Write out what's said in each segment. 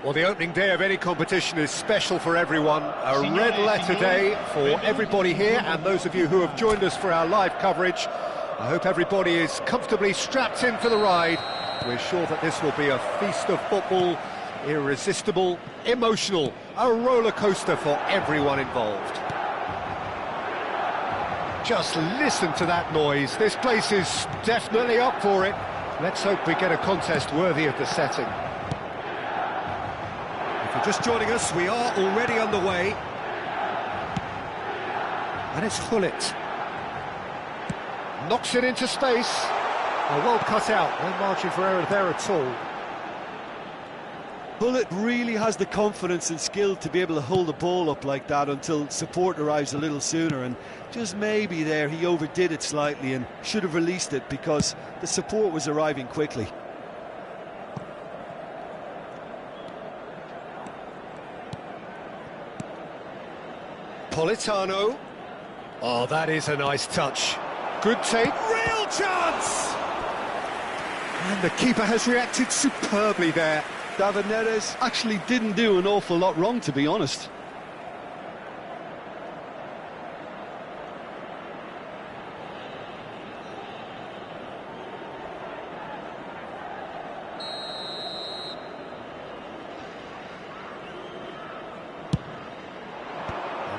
Well, the opening day of any competition is special for everyone. A red letter day for everybody here, and those of you who have joined us for our live coverage. I hope everybody is comfortably strapped in for the ride. We're sure that this will be a feast of football, irresistible, emotional, a roller coaster for everyone involved. Just listen to that noise. This place is definitely up for it. Let's hope we get a contest worthy of the setting. If you're just joining us, we are already underway. And it's Hullet. Knocks it into space. Oh, well cut out. No margin for error there at all. Hullet really has the confidence and skill to be able to hold the ball up like that until support arrives a little sooner, and just maybe there he overdid it slightly and should have released it because the support was arriving quickly. Politano. Oh, that is a nice touch. Good take. Real chance! And the keeper has reacted superbly there. David Neres actually didn't do an awful lot wrong, to be honest.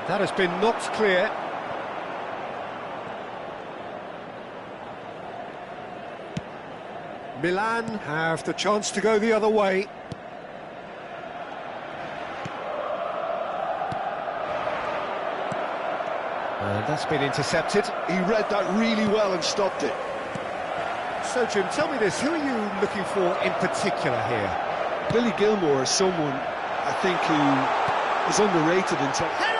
That has been knocked clear. Milan have the chance to go the other way. And that's been intercepted. He read that really well and stopped it. So, Jim, tell me this, who are you looking for in particular here? Billy Gilmore is someone, I think, who is underrated in terms... Header!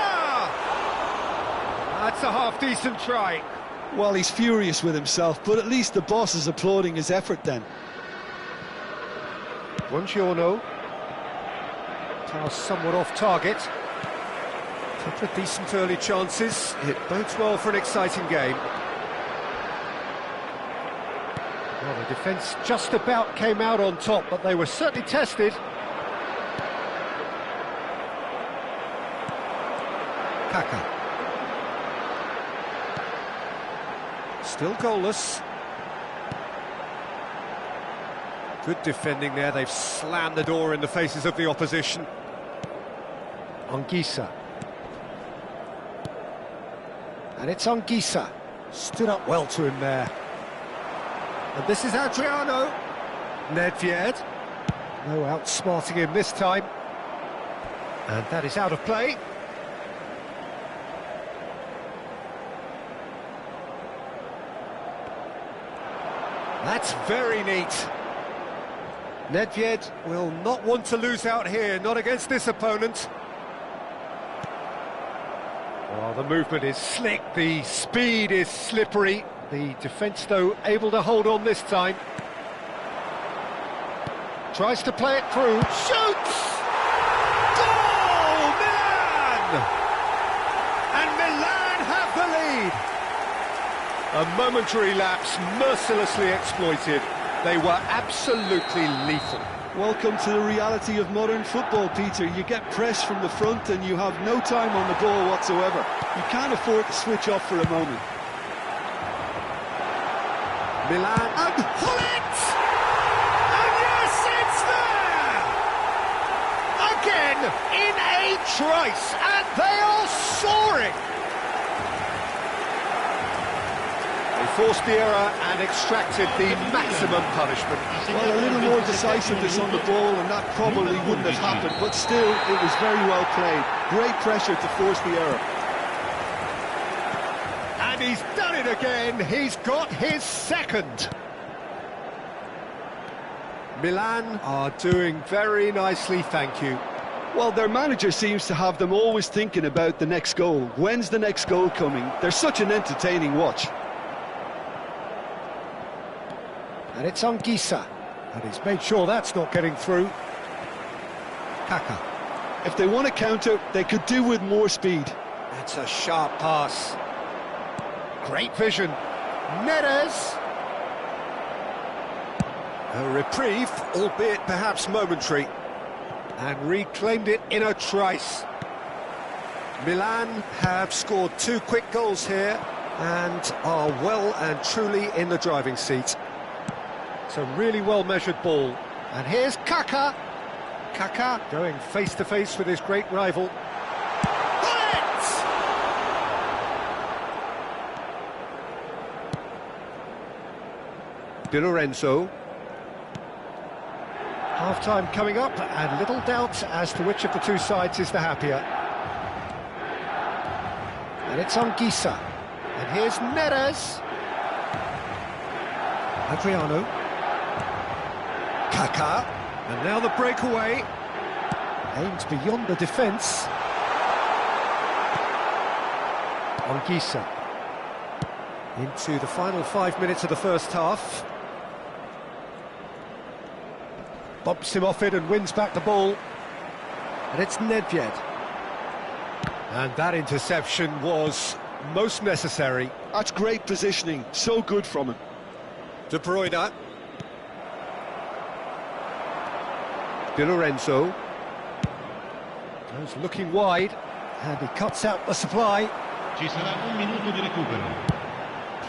That's a half-decent try. Well, he's furious with himself, but at least the boss is applauding his effort then. Buongiorno. Now somewhat off target. Couple of decent early chances. It bodes well for an exciting game. Well, the defence just about came out on top, but they were certainly tested. Kaka. Still goalless. Good defending there, they've slammed the door in the faces of the opposition. Anguissa. And it's Anguissa. Stood up well to him there. And this is Adriano. Nedved. No outsmarting him this time. And that is out of play. That's very neat. Nedved will not want to lose out here, not against this opponent. Well, the movement is slick, the speed is slippery. The defence, though, able to hold on this time. Tries to play it through, shoots! Goal! Milan! And Milan have the lead! A momentary lapse, mercilessly exploited. They were absolutely lethal. Welcome to the reality of modern football, Peter. You get pressed from the front and you have no time on the ball whatsoever. You can't afford to switch off for a moment. Milan and Hullet! And yes, it's there! Again, in a trice, and they are soaring! They forced the error and extracted the maximum punishment. Well, a little more decisiveness on the ball and that probably wouldn't have happened, but still, it was very well played. Great pressure to force the error. And he's done it again, he's got his second. Milan are doing very nicely, thank you. Well, their manager seems to have them always thinking about the next goal. When's the next goal coming? They're such an entertaining watch. And it's Anguissa, and he's made sure that's not getting through. Kaka. If they want to counter, they could do with more speed. That's a sharp pass. Great vision. Neres. A reprieve, albeit perhaps momentary. And reclaimed it in a trice. Milan have scored 2 quick goals here and are well and truly in the driving seat. It's a really well-measured ball. And here's Kaka. Kaka going face-to-face with his great rival. Hullet! Di Lorenzo. Half-time coming up, and little doubt as to which of the two sides is the happier. And it's Anguissa. And here's Neres. Adriano. Kaka, and now the breakaway, aimed beyond the defence. Anguissa into the final 5 minutes of the first half. Bumps him off it and wins back the ball. And it's Nedved. And that interception was most necessary. That's great positioning, so good from him. De Bruyne. Di Lorenzo goes looking wide, and he cuts out the supply.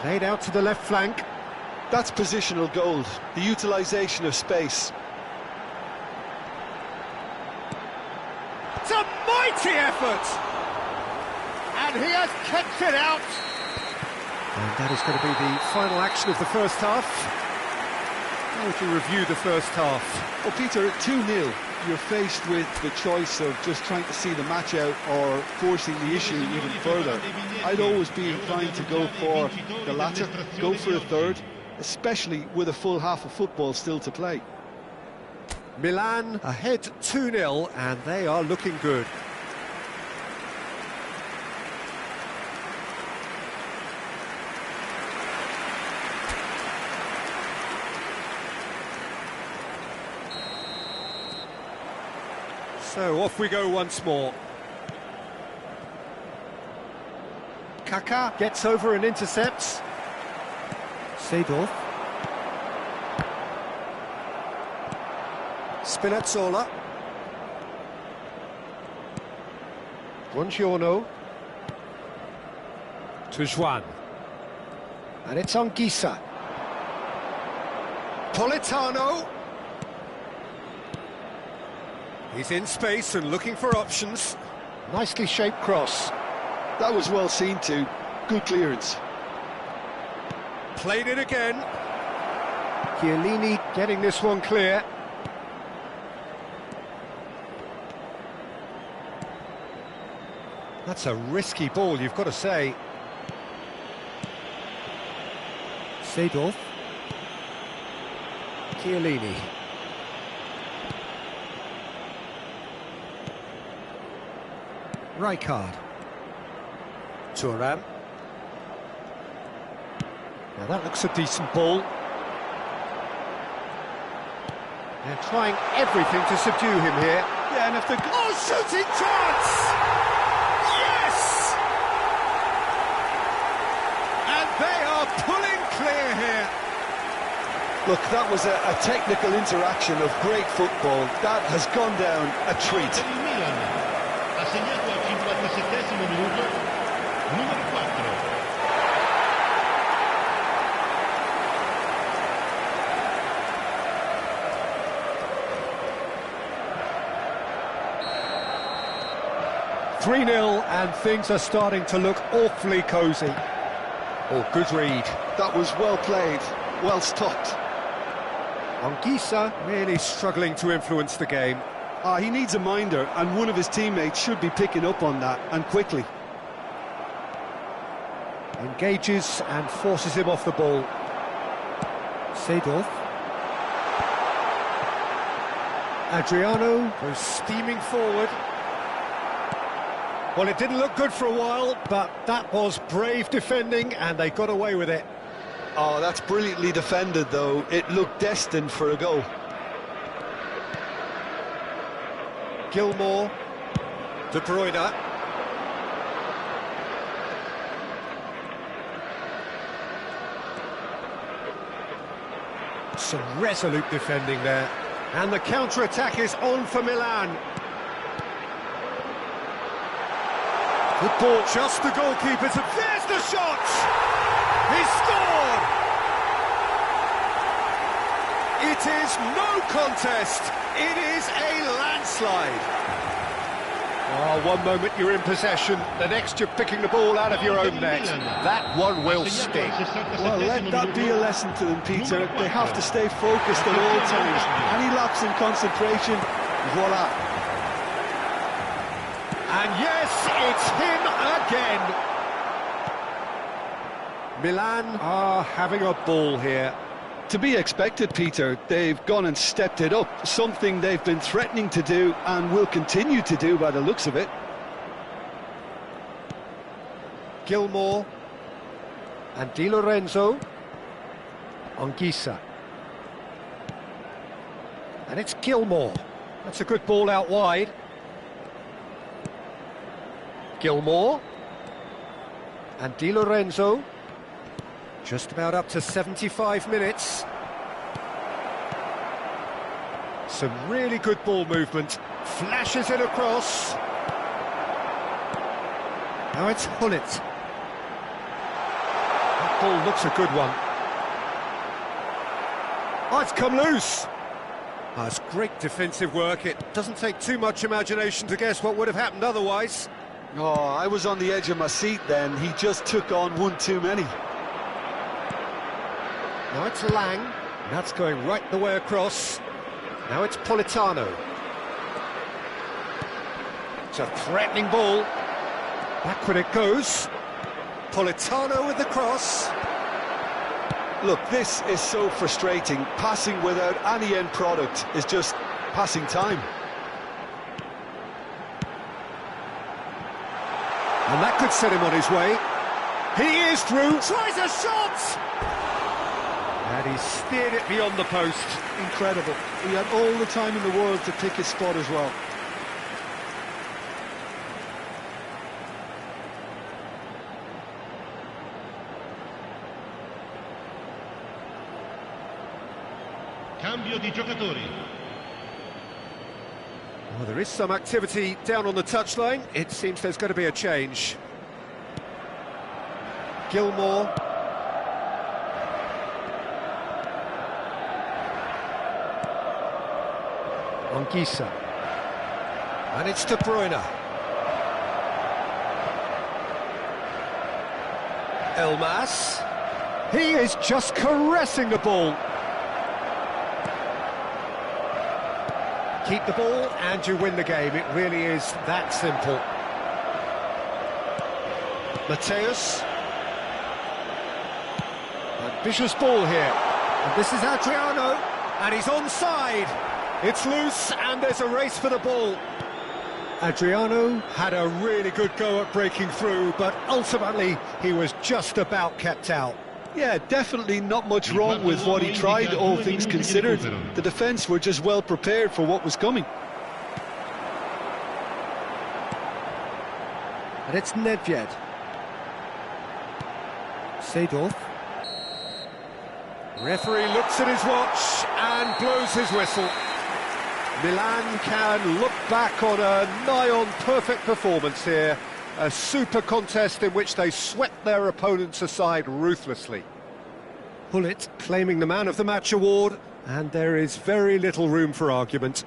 Played out to the left flank. That's positional gold, the utilisation of space. It's a mighty effort! And he has kept it out. And that is going to be the final action of the first half. How would you review the first half? Well, Peter, at 2-0, you're faced with the choice of just trying to see the match out or forcing the issue even further. I'd always be inclined to go for the latter, go for a third, especially with a full half of football still to play. Milan ahead 2-0, and they are looking good. So off we go once more. Kaká gets over and intercepts. Seedorf. Spinazzola. Buongiorno. To Juan. And it's Anguissa. Politano. He's in space and looking for options. Nicely shaped cross. That was well seen too. Good clearance. Played it again. Chiellini getting this one clear. That's a risky ball, you've got to say. Seedorf. Chiellini. Rijkaard. Thuram. Now that looks a decent ball. They're trying everything to subdue him here. Yeah, and if the... Oh, shooting chance! Yes! And they are pulling clear here. Look, that was a technical interaction of great football. That has gone down a treat. Ha segnato al 57esimo minuto numero 4. And things are starting to look awfully cosy. Oh, good read. That was well played, well stopped. Anguissa really struggling to influence the game. He needs a minder, and one of his teammates should be picking up on that, and quickly. Engages and forces him off the ball. Seedorf. Adriano goes steaming forward. Well, it didn't look good for a while, but that was brave defending, and they got away with it. Oh, that's brilliantly defended, though. It looked destined for a goal. Gilmour, De Bruyne. Some resolute defending there. And the counter-attack is on for Milan. Good ball, just the goalkeeper. There's the shot! He scored! It is no contest. It is a landslide. Oh, one moment you're in possession, the next you're picking the ball out of your own net. That one will stick. Well, let that be a lesson to them, Peter. They have to stay focused at all times. Any lapse in concentration, voila. And yes, it's him again. Milan are having a ball here. To be expected, Peter. They've gone and stepped it up, something they've been threatening to do and will continue to do by the looks of it. Gilmour and Di Lorenzo. Anguissa. And it's Gilmour. That's a good ball out wide. Gilmour and Di Lorenzo. Just about up to 75 minutes. Some really good ball movement. Flashes it across. Now it's Hullet. That ball looks a good one. Oh, it's come loose. Oh, it's great defensive work. It doesn't take too much imagination to guess what would have happened otherwise. Oh, I was on the edge of my seat then. He just took on one too many. Now it's Lang. That's going right the way across. Now it's Politano. It's a threatening ball. Backward it goes. Politano with the cross. Look, this is so frustrating. Passing without any end product is just passing time. And that could set him on his way. He is through. Tries a shot! And he steered it beyond the post. Incredible. He had all the time in the world to pick his spot as well. Cambio di giocatori. Well, there is some activity down on the touchline. It seems there's going to be a change. Gilmore. Anguissa. And it's De Bruyne. Elmas. He is just caressing the ball. Keep the ball and you win the game. It really is that simple. Mateus. Ambitious ball here. And this is Adriano. And he's onside. It's loose and there's a race for the ball. Adriano had a really good go at breaking through, but ultimately he was just about kept out. Yeah, definitely not much wrong with what he tried, all things considered. The defence were just well prepared for what was coming. And it's Nedved. Seedorf. Referee looks at his watch and blows his whistle. Milan can look back on a nigh-on perfect performance here. A super contest in which they swept their opponents aside ruthlessly. Pullet claiming the Man of the Match award, and there is very little room for argument.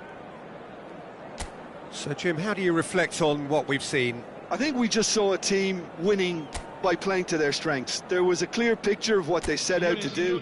So, Jim, how do you reflect on what we've seen? I think we just saw a team winning by playing to their strengths. There was a clear picture of what they set out to do.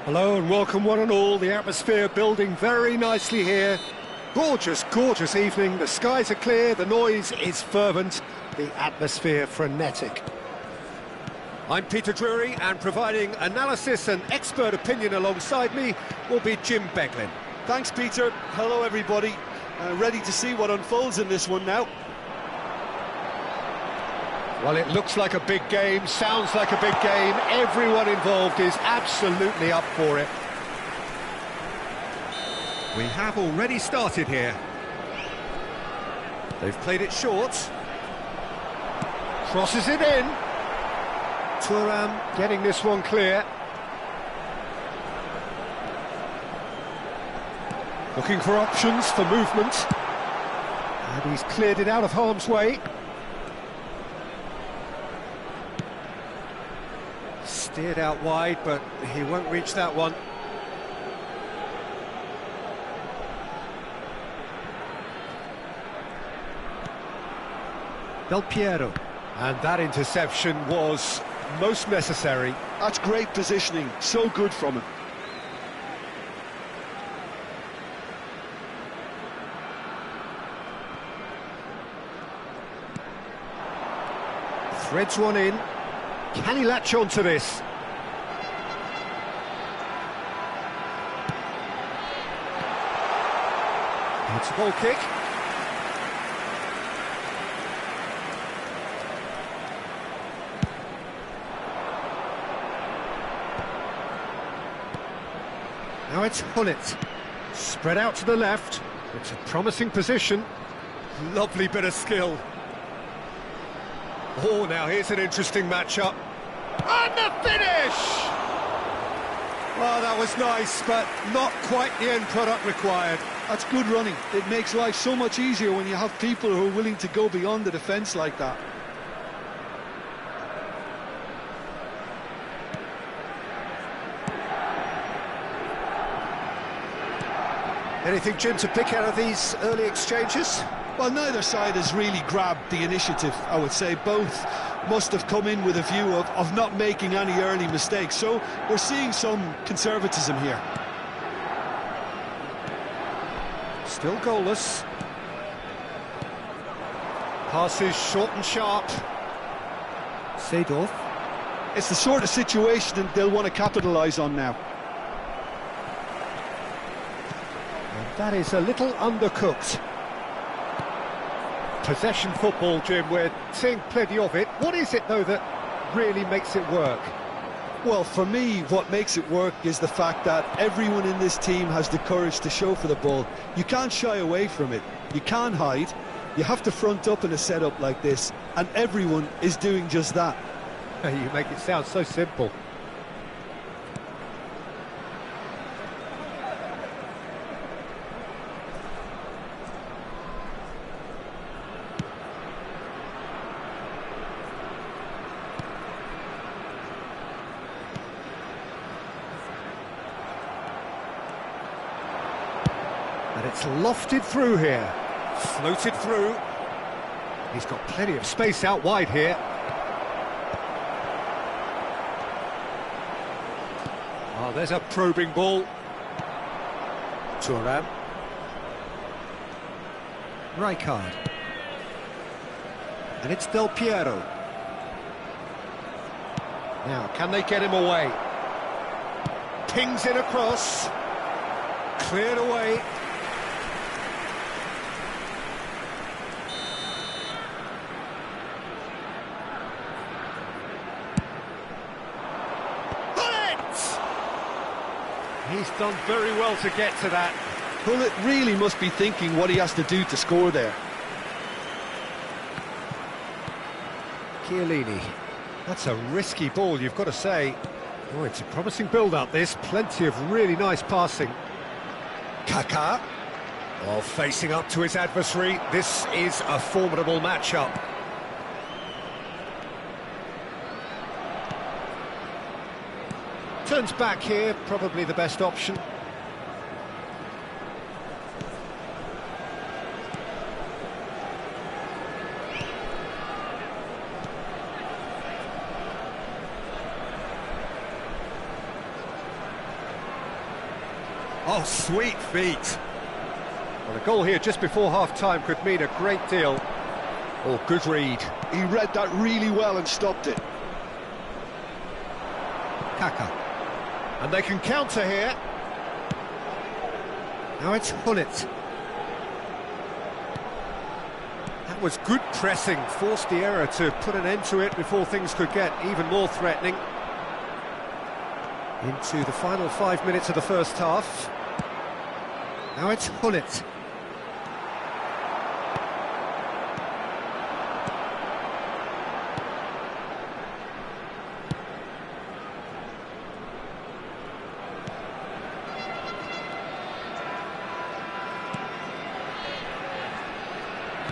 Hello and welcome one and all. The atmosphere building very nicely here. Gorgeous, gorgeous evening. The skies are clear, the noise is fervent, the atmosphere frenetic. I'm Peter Drury, and providing analysis and expert opinion alongside me will be Jim Beglin. Thanks, Peter. Hello, everybody. Ready to see what unfolds in this one now. Well, it looks like a big game, sounds like a big game. Everyone involved is absolutely up for it. We have already started here. They've played it short. Crosses it in. Thuram getting this one clear. Looking for options for movement. And he's cleared it out of harm's way. Steered out wide, but he won't reach that one. Del Piero. And that interception was most necessary. That's great positioning, so good from him. Threads one in. Can he latch on to this? It's a goal kick. Now it's Hullet. Spread out to the left. It's a promising position. Lovely bit of skill. Oh, now here's an interesting matchup. And the finish! Well, that was nice, but not quite the end product required. That's good running. It makes life so much easier when you have people who are willing to go beyond the defence like that. Anything, Jim, to pick out of these early exchanges? Well, neither side has really grabbed the initiative, I would say. Both must have come in with a view of not making any early mistakes. So we're seeing some conservatism here. Still goalless. Passes short and sharp. Seedorf. It's the sort of situation that they'll want to capitalise on now. And that is a little undercooked. Possession football, Jim, we're seeing plenty of it. What is it, though, that really makes it work? Well, for me, what makes it work is the fact that everyone in this team has the courage to show for the ball. You can't shy away from it. You can't hide. You have to front up in a setup like this, and everyone is doing just that. You make it sound so simple. And it's lofted through here. Floated through. He's got plenty of space out wide here. Oh, there's a probing ball. Thuram. Rijkaard. And it's Del Piero. Now, can they get him away? Pings in across. Cleared away. He's done very well to get to that. Hullet really must be thinking what he has to do to score there. Chiellini. That's a risky ball, you've got to say. Oh, it's a promising build-up, this. Plenty of really nice passing. Kaká. Oh, facing up to his adversary. This is a formidable matchup. Turns back here, probably the best option. Oh, sweet feet. Well, a goal here just before half-time could mean a great deal. Oh, good read. He read that really well and stopped it. Kaká. And they can counter here. Now it's Hullet. That That was good pressing, forced the error to put an end to it before things could get even more threatening. Into the final 5 minutes of the first half. Now it's Hullet.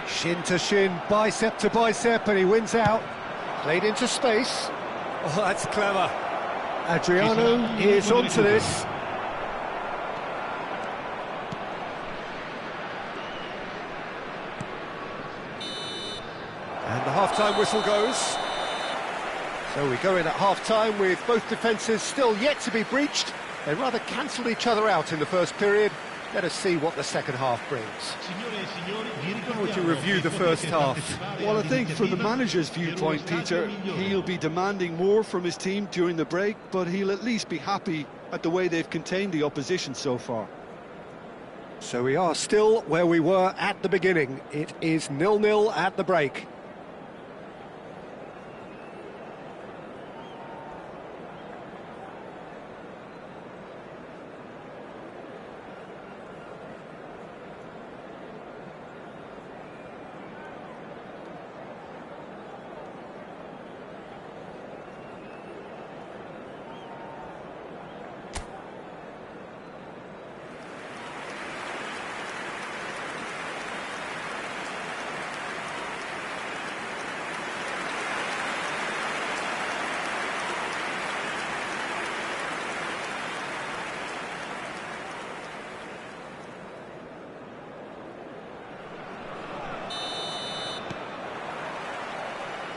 Shin to shin, bicep to bicep, and he wins out. Played into space. Oh, that's clever. Adriano is onto this. And the half-time whistle goes. So we go in at half-time with both defences still yet to be breached. They rather cancelled each other out in the first period. Let us see what the second half brings. How would you review the first half? Well, I think from the manager's viewpoint, Peter, he'll be demanding more from his team during the break, but he'll at least be happy at the way they've contained the opposition so far. So we are still where we were at the beginning. It is 0-0 at the break.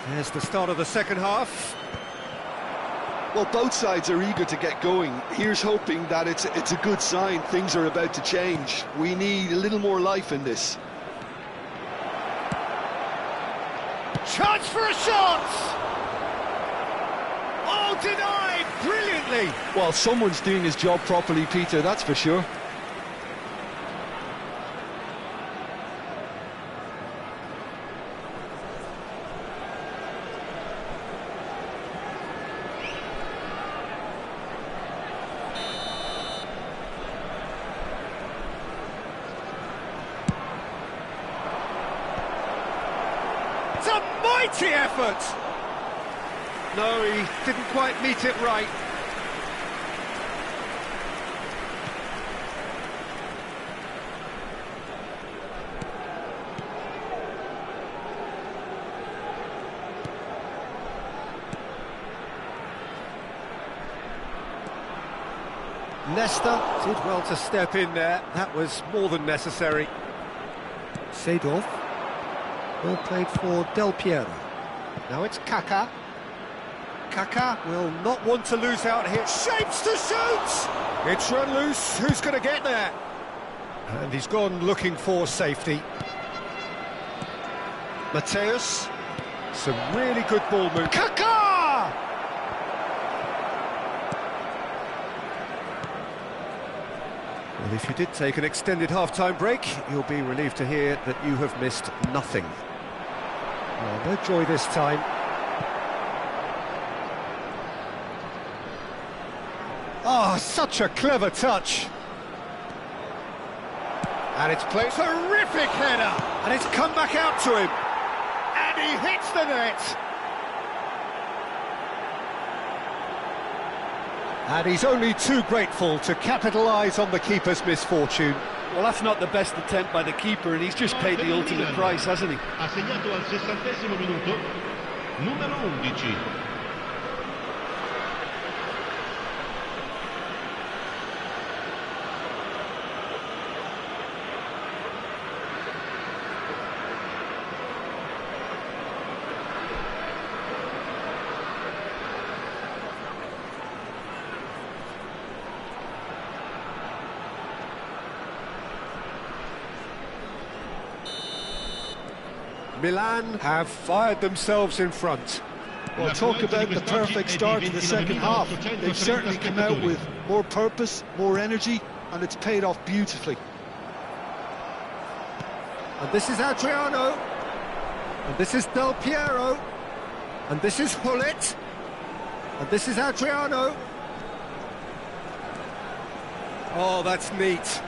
There's the start of the second half. Well, both sides are eager to get going. Here's hoping that it's a good sign. Things are about to change. We need a little more life in this. Chance for a shot! Oh, denied brilliantly! Well, someone's doing his job properly, Peter, that's for sure. It's a mighty effort! No, he didn't quite meet it right. Leicester did well to step in there. That was more than necessary. Seedorf. Well played for Del Piero. Now it's Kaká. Kaká will not want to lose out here. Shapes to shoot! It's run loose. Who's going to get there? And he's gone looking for safety. Mateus. Some really good ball move. Kaká! Well, if you did take an extended half-time break, you'll be relieved to hear that you have missed nothing. Well, no joy this time. Oh, such a clever touch. And it's played. Terrific header! And it's come back out to him. And he hits the net. And he's only too grateful to capitalise on the keeper's misfortune. Well, that's not the best attempt by the keeper, and he's just paid the ultimate price, hasn't he? Ha segnato al 60° minuto, numero 11. Milan have fired themselves in front. Well, talk about the perfect start to the second half. They've certainly come out with more purpose, more energy, and it's paid off beautifully. And this is Adriano. And this is Del Piero. And this is Hullet. And this is Adriano. Oh, that's neat.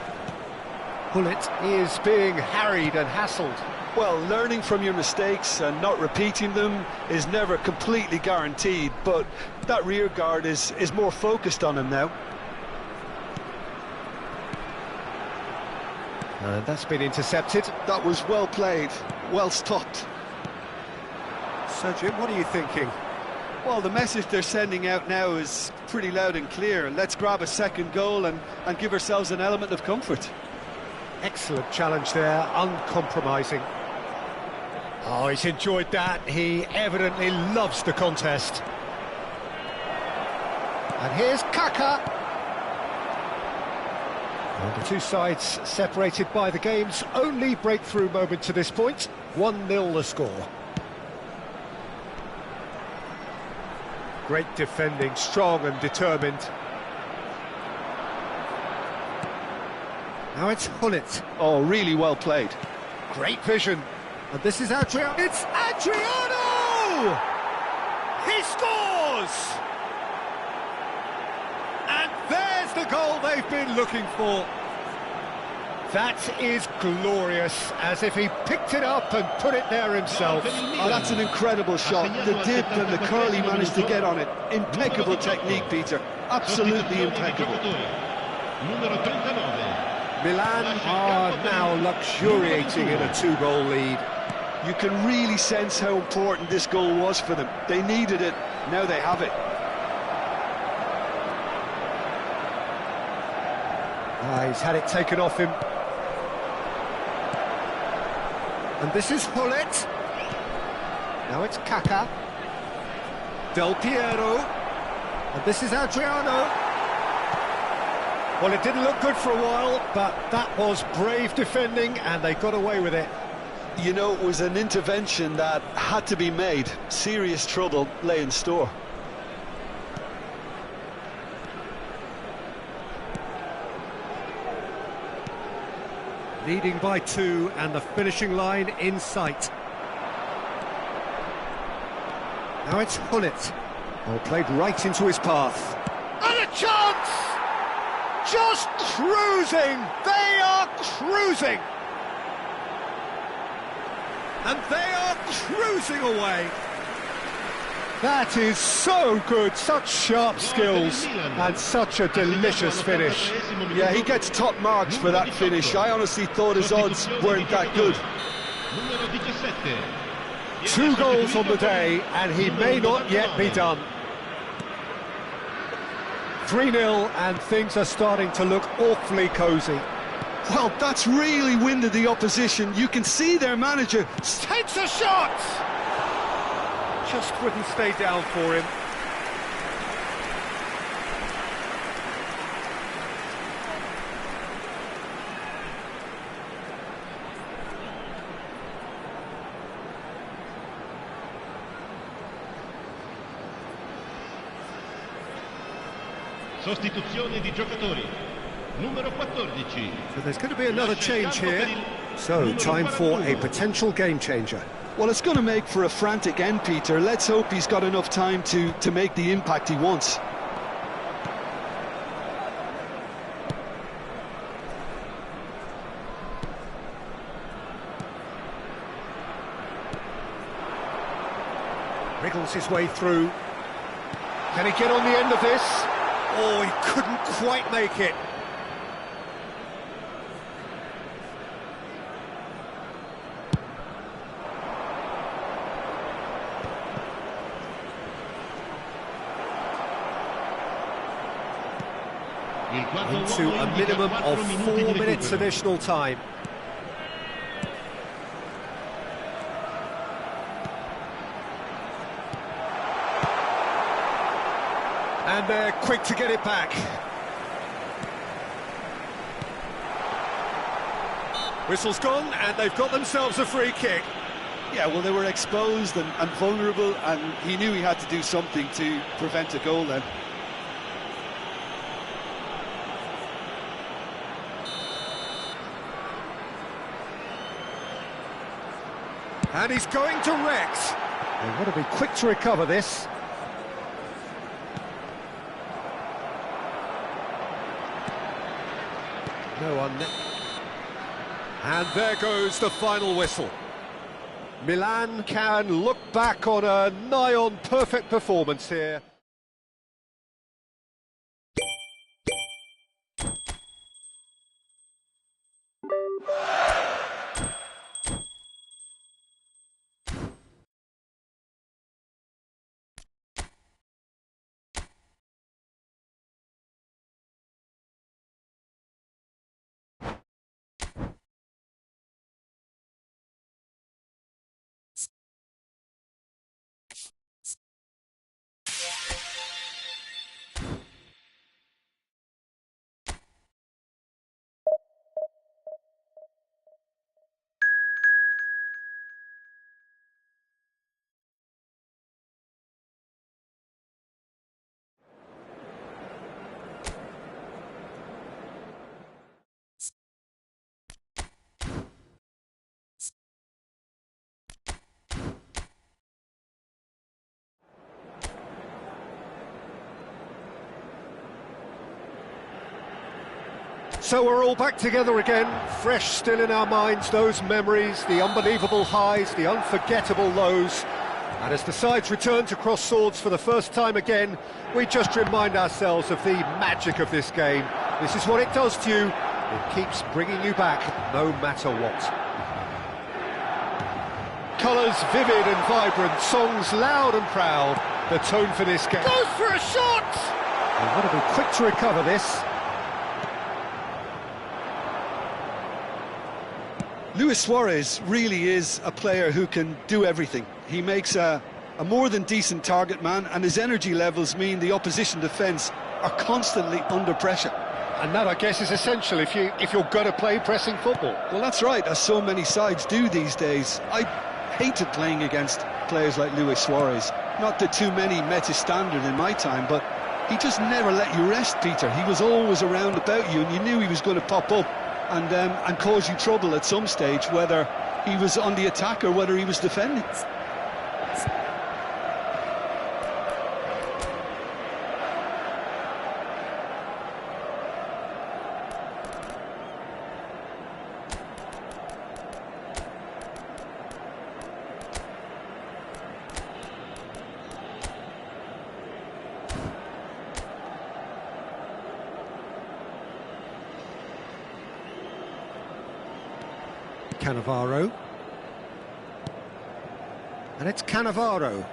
Hullet is being harried and hassled. Well, learning from your mistakes and not repeating them is never completely guaranteed, but that rear guard is more focused on him now. And that's been intercepted. That was well played, well stopped. Sergio, what are you thinking? Well, the message they're sending out now is pretty loud and clear. Let's grab a second goal and give ourselves an element of comfort. Excellent challenge there, uncompromising. Oh, he's enjoyed that. He evidently loves the contest. And here's Kaka. And the two sides separated by the game's only breakthrough moment to this point. 1-0 the score. Great defending, strong and determined. Now it's Hullet. Oh, really well played. Great vision. And this is Adriano. It's Adriano! He scores! And there's the goal they've been looking for. That is glorious, as if he picked it up and put it there himself. Oh, that's an incredible shot. The dip and the curl he managed to get on it. Impeccable technique, Peter. Absolutely impeccable. Milan are now luxuriating in a 2-goal lead. You can really sense how important this goal was for them. They needed it, now they have it. He's had it taken off him. And this is Hullet. Now it's Kaka. Del Piero. And this is Adriano. Well, it didn't look good for a while, but that was brave defending, and they got away with it. You know, it was an intervention that had to be made. Serious trouble lay in store. Leading by 2, and the finishing line in sight. Now it's Hullet. Oh, played right into his path. And a chance! Just cruising! They are cruising! And they are cruising away! That is so good, such sharp skills, and such a delicious finish. Yeah, he gets top marks for that finish. I honestly thought his odds weren't that good. 2 goals on the day, and he may not yet be done. 3-0, and things are starting to look awfully cosy. Well, that's really winded the opposition. You can see their manager Takes a shot! Just wouldn't stay down for him. Sostituzione di giocatori. Numero 14. So there's going to be another change here. So, time for a potential game changer. Well, it's going to make for a frantic end, Peter. Let's hope he's got enough time to make the impact he wants. Wriggles his way through. Can he get on the end of this? Oh, he couldn't quite make it. Into a minimum of 4 minutes additional time. And they're quick to get it back. Whistle's gone, and they've got themselves a free kick. Yeah, well, they were exposed and vulnerable, and he knew he had to do something to prevent a goal then. And he's going direct. They've got to be quick to recover this. No one. And there goes the final whistle. Milan can look back on a nigh-on perfect performance here. So we're all back together again, fresh still in our minds, those memories, the unbelievable highs, the unforgettable lows. And as the sides return to cross swords for the first time again, we just remind ourselves of the magic of this game. This is what it does to you. It keeps bringing you back, no matter what. Colours vivid and vibrant, songs loud and proud. The tone for this game. Goes for a shot! They've got to be quick to recover this. Luis Suarez really is a player who can do everything. He makes a more than decent target man, and his energy levels mean the opposition defence are constantly under pressure. And that, I guess, is essential if you're going to play pressing football. Well, that's right, as so many sides do these days. I hated playing against players like Luis Suarez. Not that too many met his standard in my time, but he just never let you rest, Peter. He was always around about you, and you knew he was going to pop up and cause you trouble at some stage, whether he was on the attack or whether he was defending. Cannavaro. And it's Cannavaro.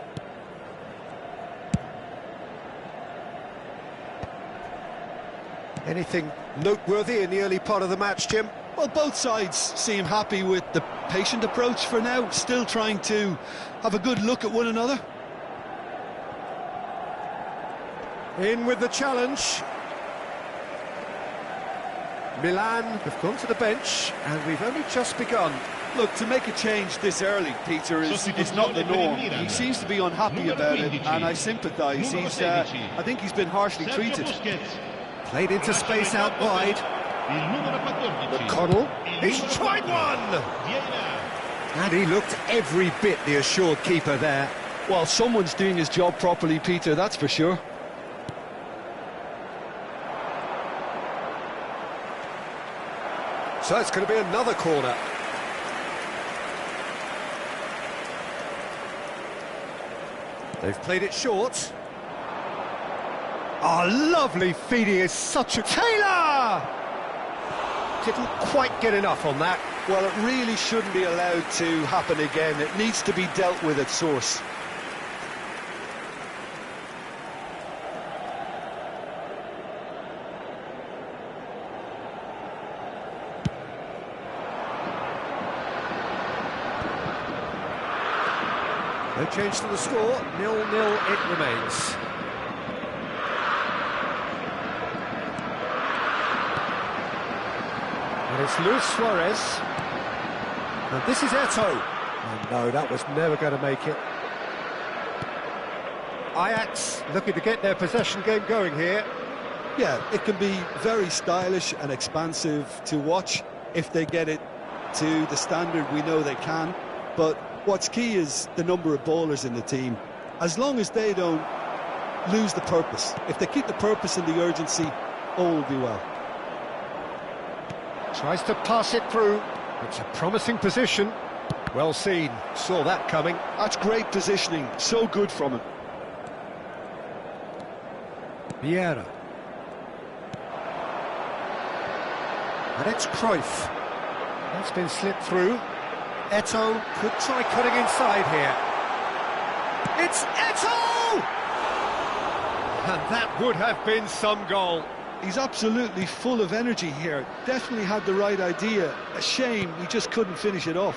Anything noteworthy in the early part of the match, Jim? Well, both sides seem happy with the patient approach for now, still trying to have a good look at one another. In with the challenge. Milan have gone to the bench, and we've only just begun. Look, to make a change this early, Peter, is not the norm. He seems to be unhappy about it, and I sympathise. I think he's been harshly treated. Played into space out wide. McConnell, he's tried one! And he looked every bit the assured keeper there. Well, someone's doing his job properly, Peter, that's for sure. So it's going to be another corner. They've played it short. Oh, lovely feeding is such a... Taylor! Didn't quite get enough on that. Well, it really shouldn't be allowed to happen again. It needs to be dealt with at source. No change to the score, 0-0 it remains. And it's Luis Suarez. And this is Eto'o. Oh no, that was never going to make it. Ajax looking to get their possession game going here. Yeah, it can be very stylish and expansive to watch if they get it to the standard we know they can. But What's key is the number of ballers in the team. As long as they don't lose the purpose, if they keep the purpose and the urgency, all will be well. Tries to pass it through. It's a promising position. Well seen, saw that coming. That's great positioning, so good from him. Vieira. And it's Cruyff. That's been slipped through. Eto'o could try cutting inside here. It's Eto'o! And that would have been some goal. He's absolutely full of energy here. Definitely had the right idea. A shame he just couldn't finish it off.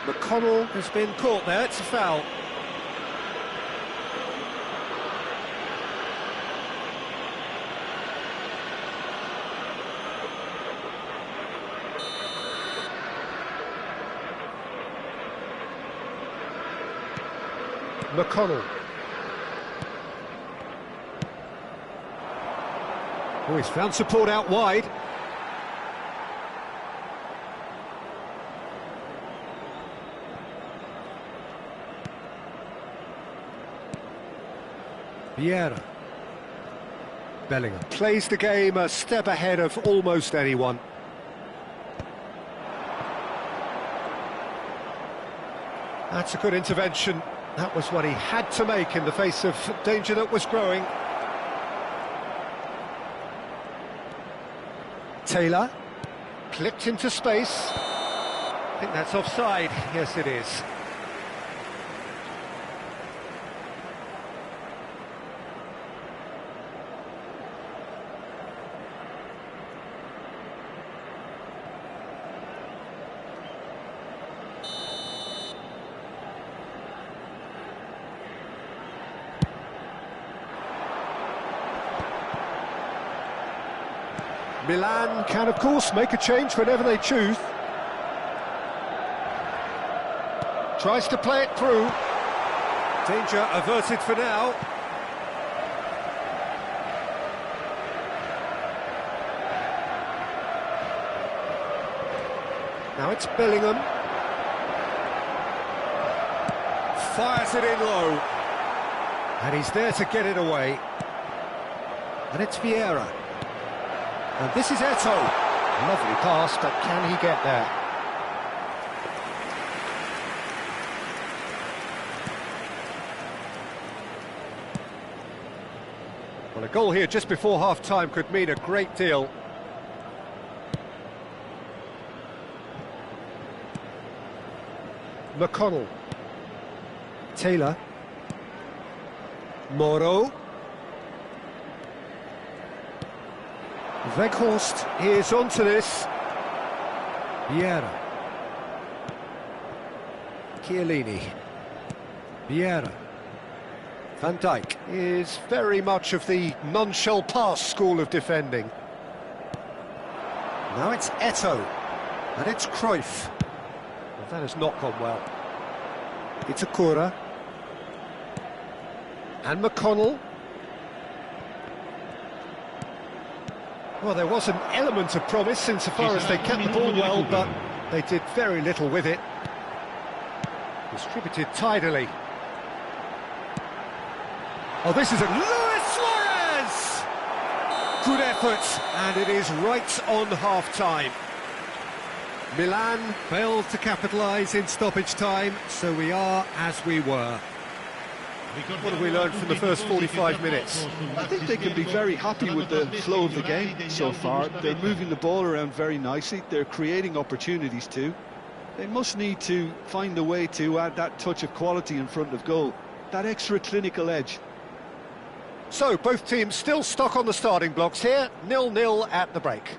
McConnell has been caught there. It's a foul. McConnell. Oh, he's found support out wide. Vieira. Bellingham plays the game a step ahead of almost anyone. That's a good intervention. That was what he had to make in the face of danger that was growing. Taylor, clipped into space. I think that's offside. Yes, it is. Milan can, of course, make a change whenever they choose. Tries to play it through. Danger averted for now. Now it's Bellingham. Fires it in low. And he's there to get it away. And it's Vieira. And this is Eto'o. Lovely pass, but can he get there? Well, a goal here just before half-time could mean a great deal. McConnell. Taylor. Moro. Weghorst is onto this. Vieira. Chiellini. Vieira. Van Dijk is very much of the non-shell pass school of defending. Now it's Eto'o. And it's Cruyff. Well, that has not gone well. It's Oktober. And McConnell. Well, there was an element of promise insofar as they kept the ball well, but they did very little with it. Distributed tidily. Oh, this is a Luis Suarez! Good effort, and it is right on half-time. Milan failed to capitalise in stoppage time, so we are as we were. What have we learned from the first 45 minutes? I think they can be very happy with the flow of the game so far. They're moving the ball around very nicely. They're creating opportunities too. They must need to find a way to add that touch of quality in front of goal, that extra clinical edge. So, both teams still stuck on the starting blocks here, 0-0 at the break.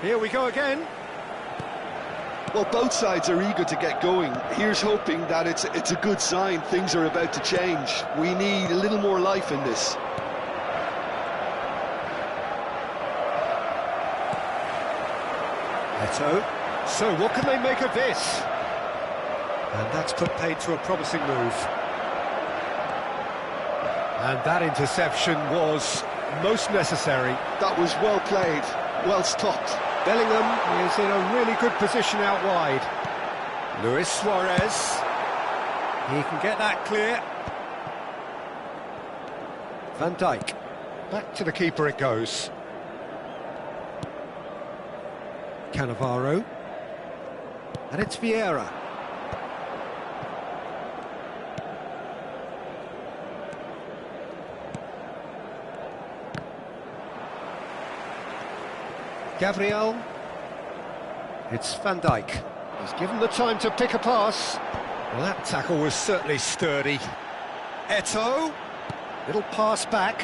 Here we go again. Well, both sides are eager to get going. Here's hoping that it's a good sign. Things are about to change. We need a little more life in this. Eto. So what can they make of this? And that's put paid to a promising move. And that interception was most necessary. That was well played, well stopped. Bellingham is in a really good position out wide. Luis Suarez. He can get that clear. Van Dijk. Back to the keeper it goes. Cannavaro. And it's Vieira. Gabriel. It's Van Dijk. He's given the time to pick a pass. Well, that tackle was certainly sturdy. Eto. Little pass back.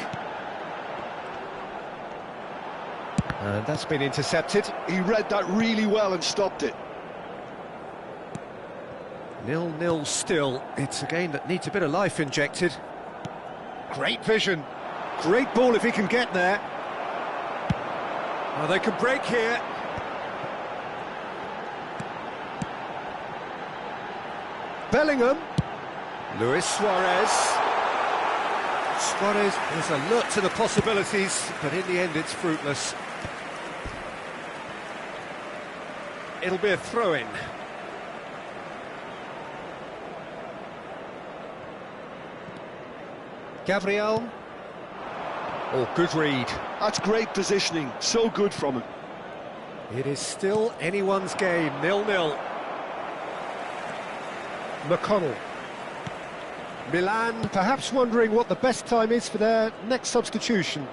And that's been intercepted. He read that really well and stopped it. 0-0 still. It's a game that needs a bit of life injected. Great vision. Great ball if he can get there. Oh, they can break here. Bellingham. Luis Suarez. Suarez is alert to the possibilities, but in the end it's fruitless. It'll be a throw-in. Gabriel. Oh, good read. That's great positioning, so good from him. It is still anyone's game, 0-0. McConnell. Milan perhaps wondering what the best time is for their next substitution.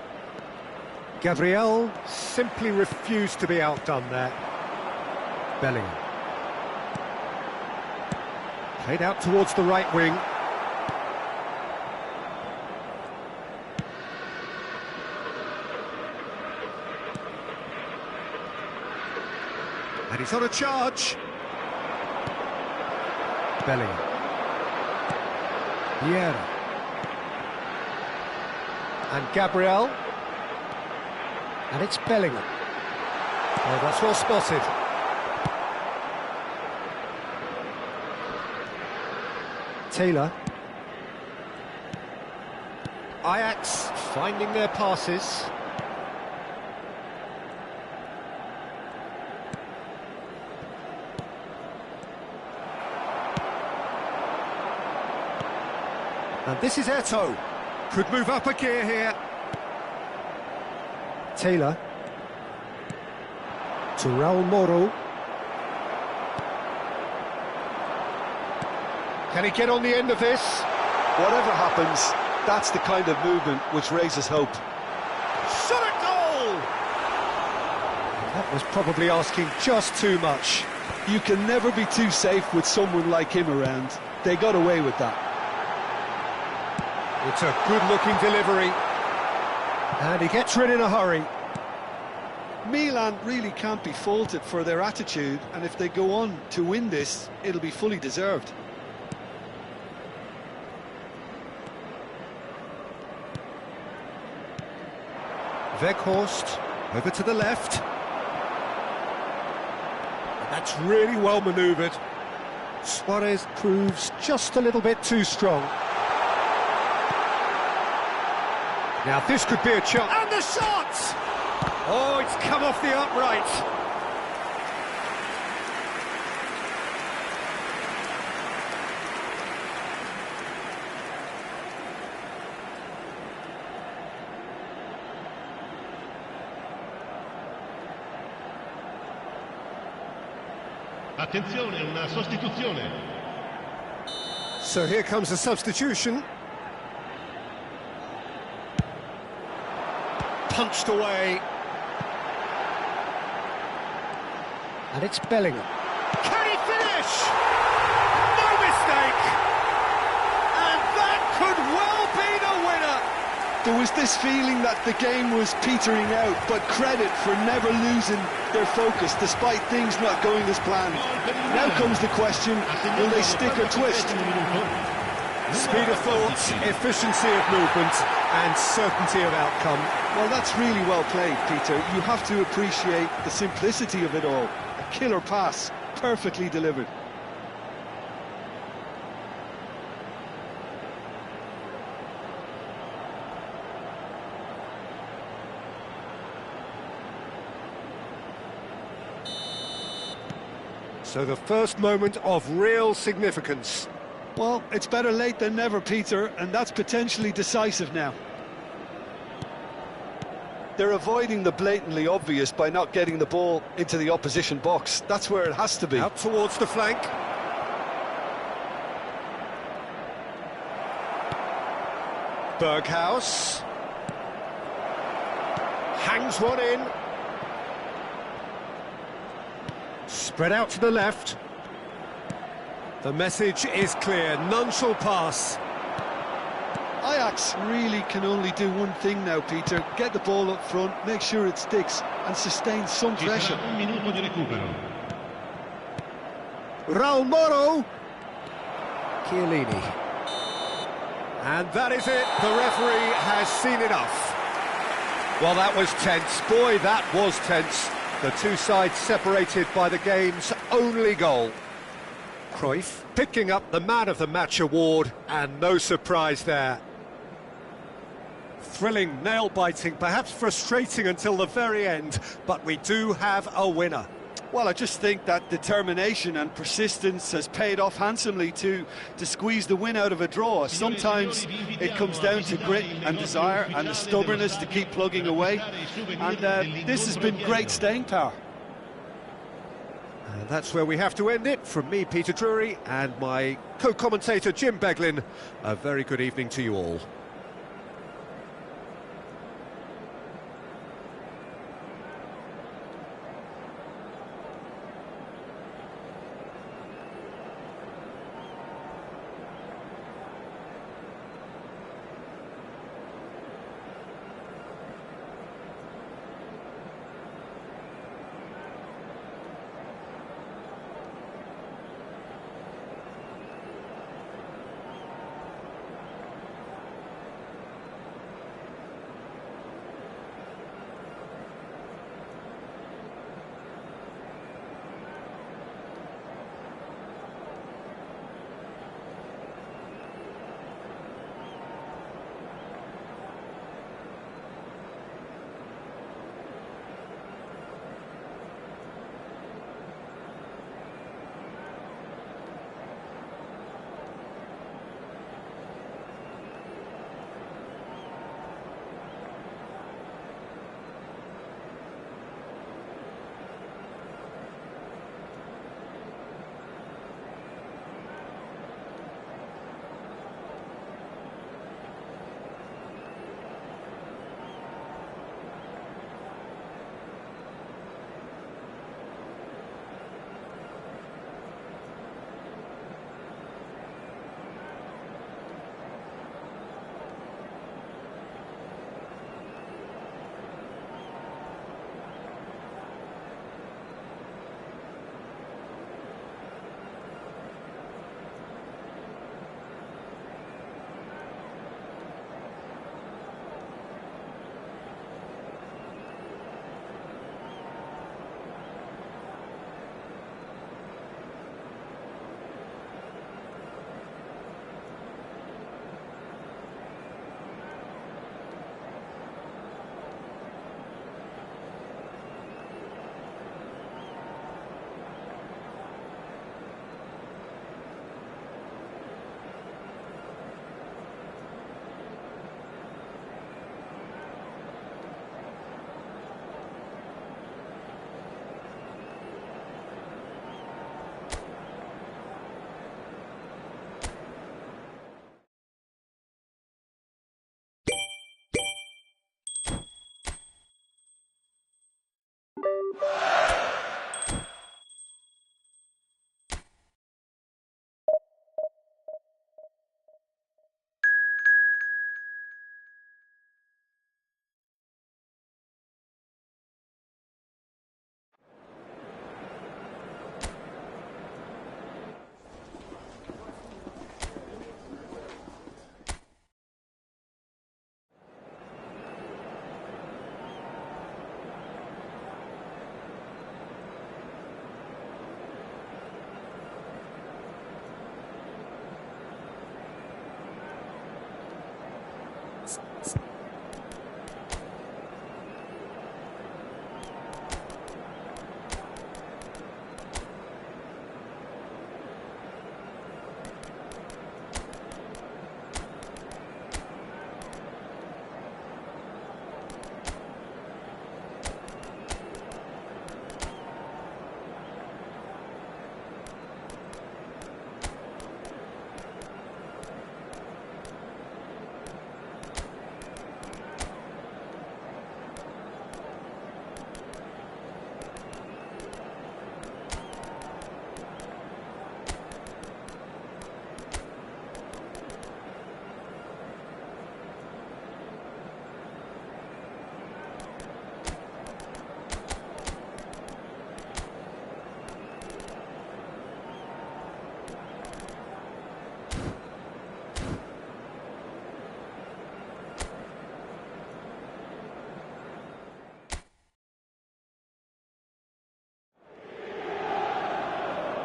Gabriel simply refused to be outdone there. Bellingham. Played out towards the right wing. And he's on a charge. Bellingham. Vieira. And Gabriel. And it's Bellingham. Oh, that's well spotted. Taylor. Ajax finding their passes. And this is Eto. Could move up a gear here. Taylor. To Raul Moro. Can he get on the end of this? Whatever happens, that's the kind of movement which raises hope. Shot at goal! That was probably asking just too much. You can never be too safe with someone like him around. They got away with that. It's a good-looking delivery. And he gets rid in a hurry. Milan really can't be faulted for their attitude, and if they go on to win this, it'll be fully deserved. Weghorst over to the left. And that's really well manoeuvred. Suarez proves just a little bit too strong. Now this could be a chance. And the shot! Oh, it's come off the upright. Attenzione, una sostituzione. So here comes a substitution. Punched away. And it's Bellingham. Can he finish? No mistake! And that could well be the winner! There was this feeling that the game was petering out, but credit for never losing their focus despite things not going as planned. Now comes the question, will they stick or twist? Speed of thought, efficiency of movement and certainty of outcome. Well, that's really well played, Peter. You have to appreciate the simplicity of it all. A killer pass, perfectly delivered. So the first moment of real significance. Well, it's better late than never, Peter, and that's potentially decisive now. They're avoiding the blatantly obvious by not getting the ball into the opposition box. That's where it has to be. Out towards the flank. Berghaus. Hangs one in. Spread out to the left. The message is clear, none shall pass. Ajax really can only do one thing now, Peter. Get the ball up front, make sure it sticks and sustain some pressure. Un minuto di recupero. Raul Moro. Chiellini. And that is it, the referee has seen enough. Well, that was tense. Boy, that was tense. The two sides separated by the game's only goal. Cruyff picking up the Man of the Match award, and no surprise there. Thrilling, nail-biting, perhaps frustrating until the very end, but we do have a winner. Well, I just think that determination and persistence has paid off handsomely to squeeze the win out of a draw. Sometimes it comes down to grit and desire and the stubbornness to keep plugging away, and this has been great staying power. And that's where we have to end it. From me, Peter Drury, and my co-commentator, Jim Beglin, a very good evening to you all.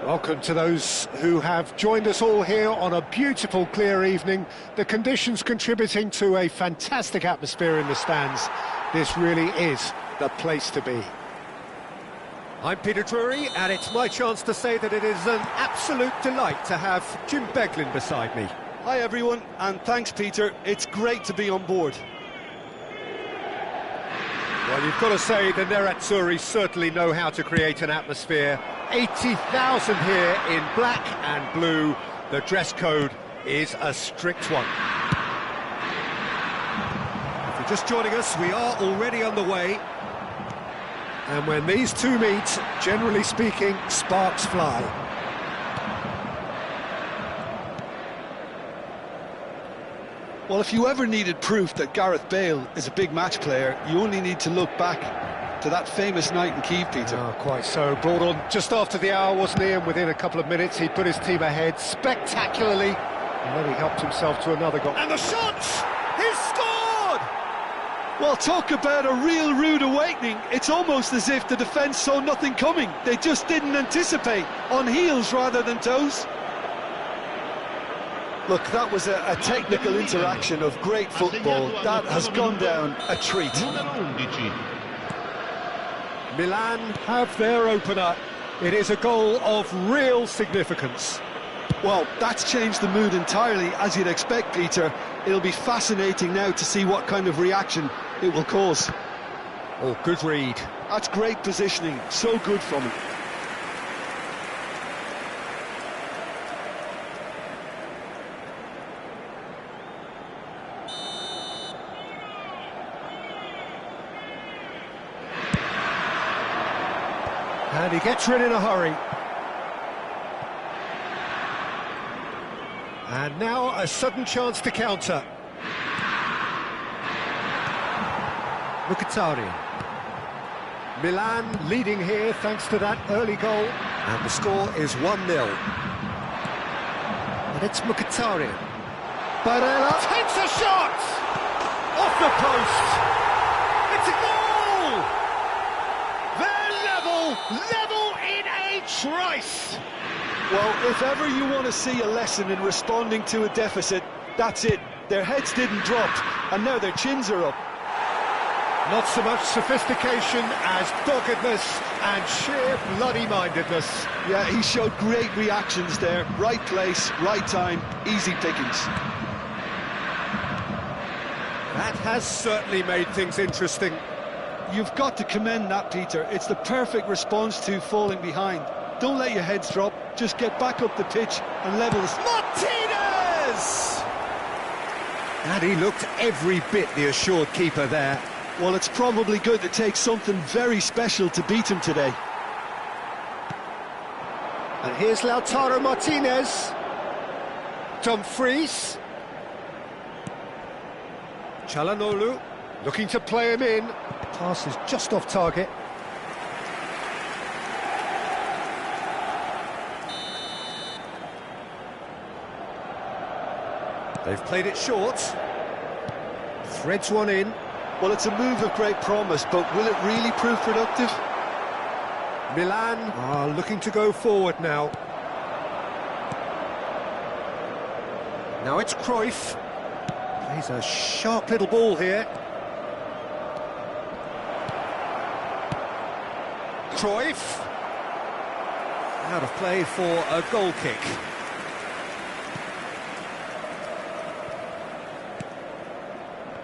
Welcome to those who have joined us all here on a beautiful, clear evening. The conditions contributing to a fantastic atmosphere in the stands. This really is the place to be. I'm Peter Drury, and it's my chance to say that it is an absolute delight to have Jim Beglin beside me. Hi everyone, and thanks Peter, it's great to be on board. Well, you've got to say the Nerazzurri certainly know how to create an atmosphere. 80,000 here in black and blue. The dress code is a strict one. If you're just joining us, we are already underway. And when these two meet, generally speaking, sparks fly. Well, if you ever needed proof that Gareth Bale is a big match player, you only need to look back to that famous night in Kiev, Peter. Oh, quite so. Brought on just after the hour, wasn't he? And within a couple of minutes, he put his team ahead spectacularly. And then he helped himself to another goal. And the shots! He's scored! Well, talk about a real rude awakening. It's almost as if the defence saw nothing coming. They just didn't anticipate, on heels rather than toes. Look, that was a technical interaction of great football. That has gone down a treat. Milan have their opener. It is a goal of real significance. Well, that's changed the mood entirely, as you'd expect, Peter. It'll be fascinating now to see what kind of reaction it will cause. Oh, good read. That's great positioning, so good from him. And he gets rid in a hurry. And now a sudden chance to counter. Mkhitaryan. Milan leading here thanks to that early goal. And the score is 1-0. And it's Mkhitaryan. Barella takes a shot! Off the post! It's a goal! Level in a trice! Well, if ever you want to see a lesson in responding to a deficit, that's it. Their heads didn't drop, and now their chins are up. Not so much sophistication as doggedness and sheer bloody-mindedness. Yeah, he showed great reactions there. Right place, right time, easy pickings. That has certainly made things interesting. You've got to commend that, Peter. It's the perfect response to falling behind. Don't let your heads drop, just get back up the pitch and level this. Martinez! And he looked every bit the assured keeper there. Well, it's probably going to take something very special to beat him today. And here's Lautaro Martinez. Dumfries. Çalhanoğlu looking to play him in. Pass is just off target. They've played it short. Threads one in. Well, it's a move of great promise, but will it really prove productive? Milan are looking to go forward now. Now it's Cruyff. Plays a sharp little ball here. Cruyff. Out of play for a goal kick.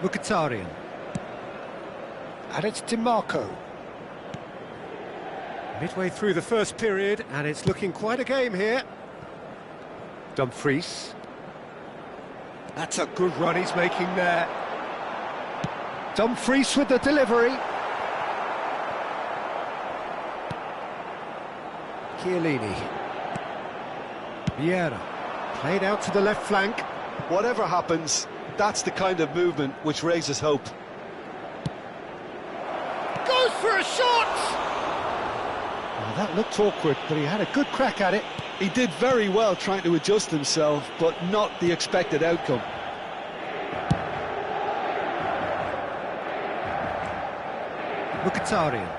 Mkhitaryan. And it's DiMarco. Midway through the first period, and it's looking quite a game here. Dumfries. That's a good run he's making there. Dumfries with the delivery. Chiellini. Vieira. Played out to the left flank. Whatever happens, that's the kind of movement which raises hope. Goes for a shot! Well, that looked awkward, but he had a good crack at it. He did very well trying to adjust himself, but not the expected outcome. Mkhitaryan.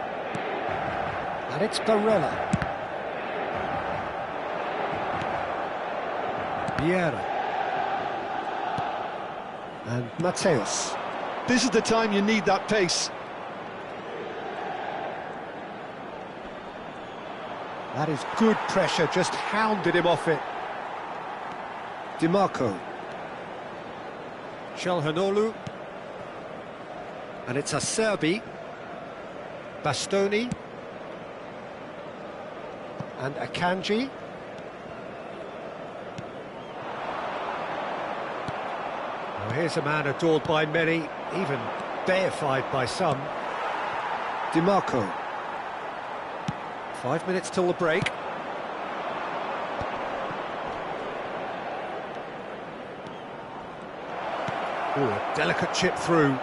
And it's Barella. Vieira. And Mateus. This is the time you need that pace. That is good pressure, just hounded him off it. DiMarco. Calhanoglu. And it's Acerbi. Bastoni. And Akanji. Well, here's a man adored by many, even deified by some. DiMarco. 5 minutes till the break. Oh, a delicate chip through.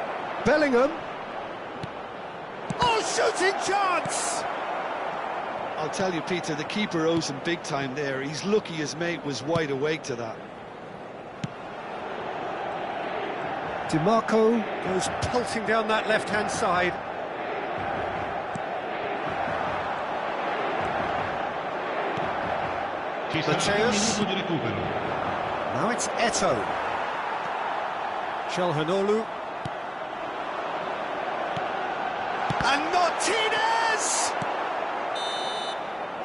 Bellingham. Oh, shooting chance! I'll tell you, Peter, the keeper owes him big time there. He's lucky his mate was wide awake to that. DiMarco goes pelting down that left-hand side. Mateus. Now it's Eto. Calhanoglu. And Martinez!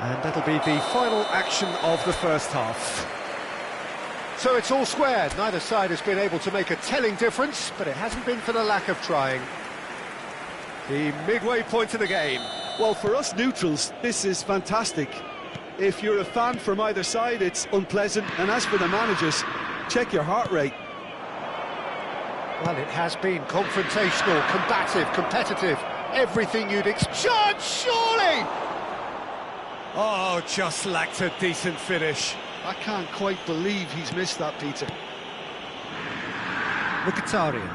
And that'll be the final action of the first half. So it's all square. Neither side has been able to make a telling difference, but it hasn't been for the lack of trying. The midway point of the game. Well, for us neutrals, this is fantastic. If you're a fan from either side, it's unpleasant. And as for the managers, check your heart rate. Well, it has been confrontational, combative, competitive, everything you'd expect. Surely! Oh, just lacked a decent finish. I can't quite believe he's missed that, Peter. Mkhitaryan.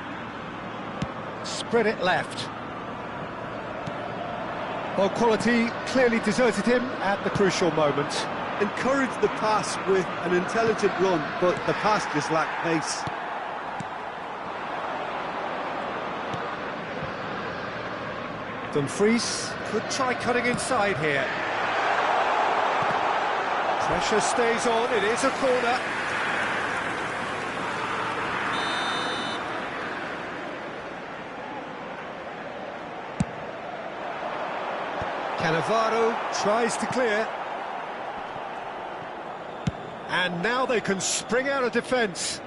Spread it left. Well, quality clearly deserted him at the crucial moment. Encouraged the pass with an intelligent run, but the pass just lacked pace. Dumfries could try cutting inside here. Pressure stays on, it is a corner. Cannavaro tries to clear. And now they can spring out of defence.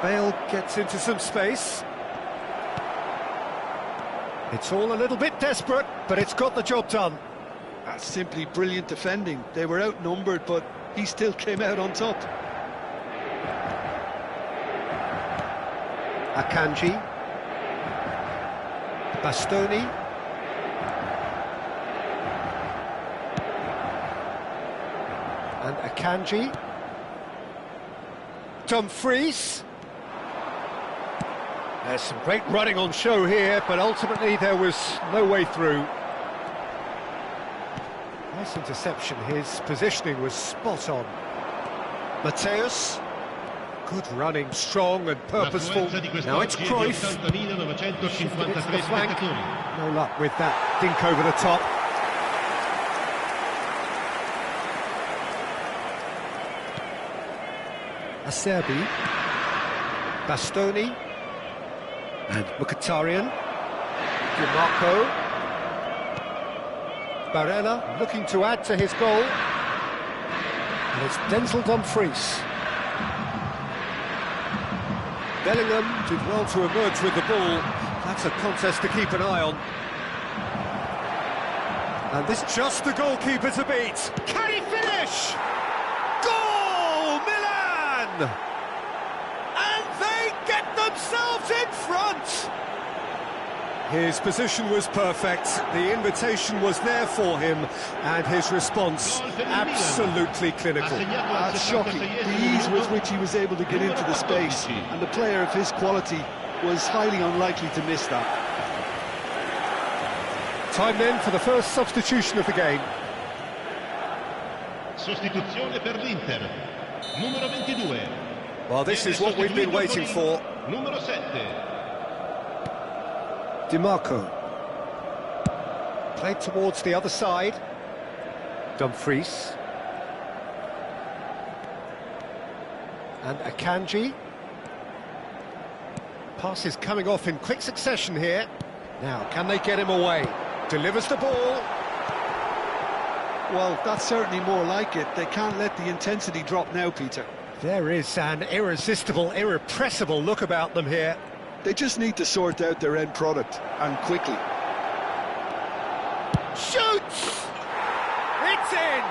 Bale gets into some space. It's all a little bit desperate, but it's got the job done. That's simply brilliant defending. They were outnumbered, but he still came out on top. Akanji. Bastoni. And Akanji. Dumfries. There's some great running on show here, but ultimately there was no way through. Nice interception, his positioning was spot on. Mateus. Good running, strong and purposeful. Now it's Cruyff. Shifted it to the flank. No luck with that dink over the top. Acerbi. Bastoni. And Mkhitaryan. DiMarco. Barella looking to add to his goal. And it's Denzel Dumfries. Bellingham did well to emerge with the ball. That's a contest to keep an eye on. And this just the goalkeeper to beat. Can he finish? Goal, Milan! And they get themselves in front! His position was perfect, the invitation was there for him, and his response absolutely clinical. That's shocking, the ease with which he was able to get into the space, and a player of his quality was highly unlikely to miss that. Time then for the first substitution of the game. Sostituzione per l'Inter. Numero 22. Well, this is what we've been waiting for. Numero 7. DiMarco. Played towards the other side. Dumfries. And Akanji. Passes coming off in quick succession here. Now, can they get him away? Delivers the ball. Well, that's certainly more like it. They can't let the intensity drop now, Peter. There is an irresistible, irrepressible look about them here. They just need to sort out their end product, and quickly. Shoots! It's in!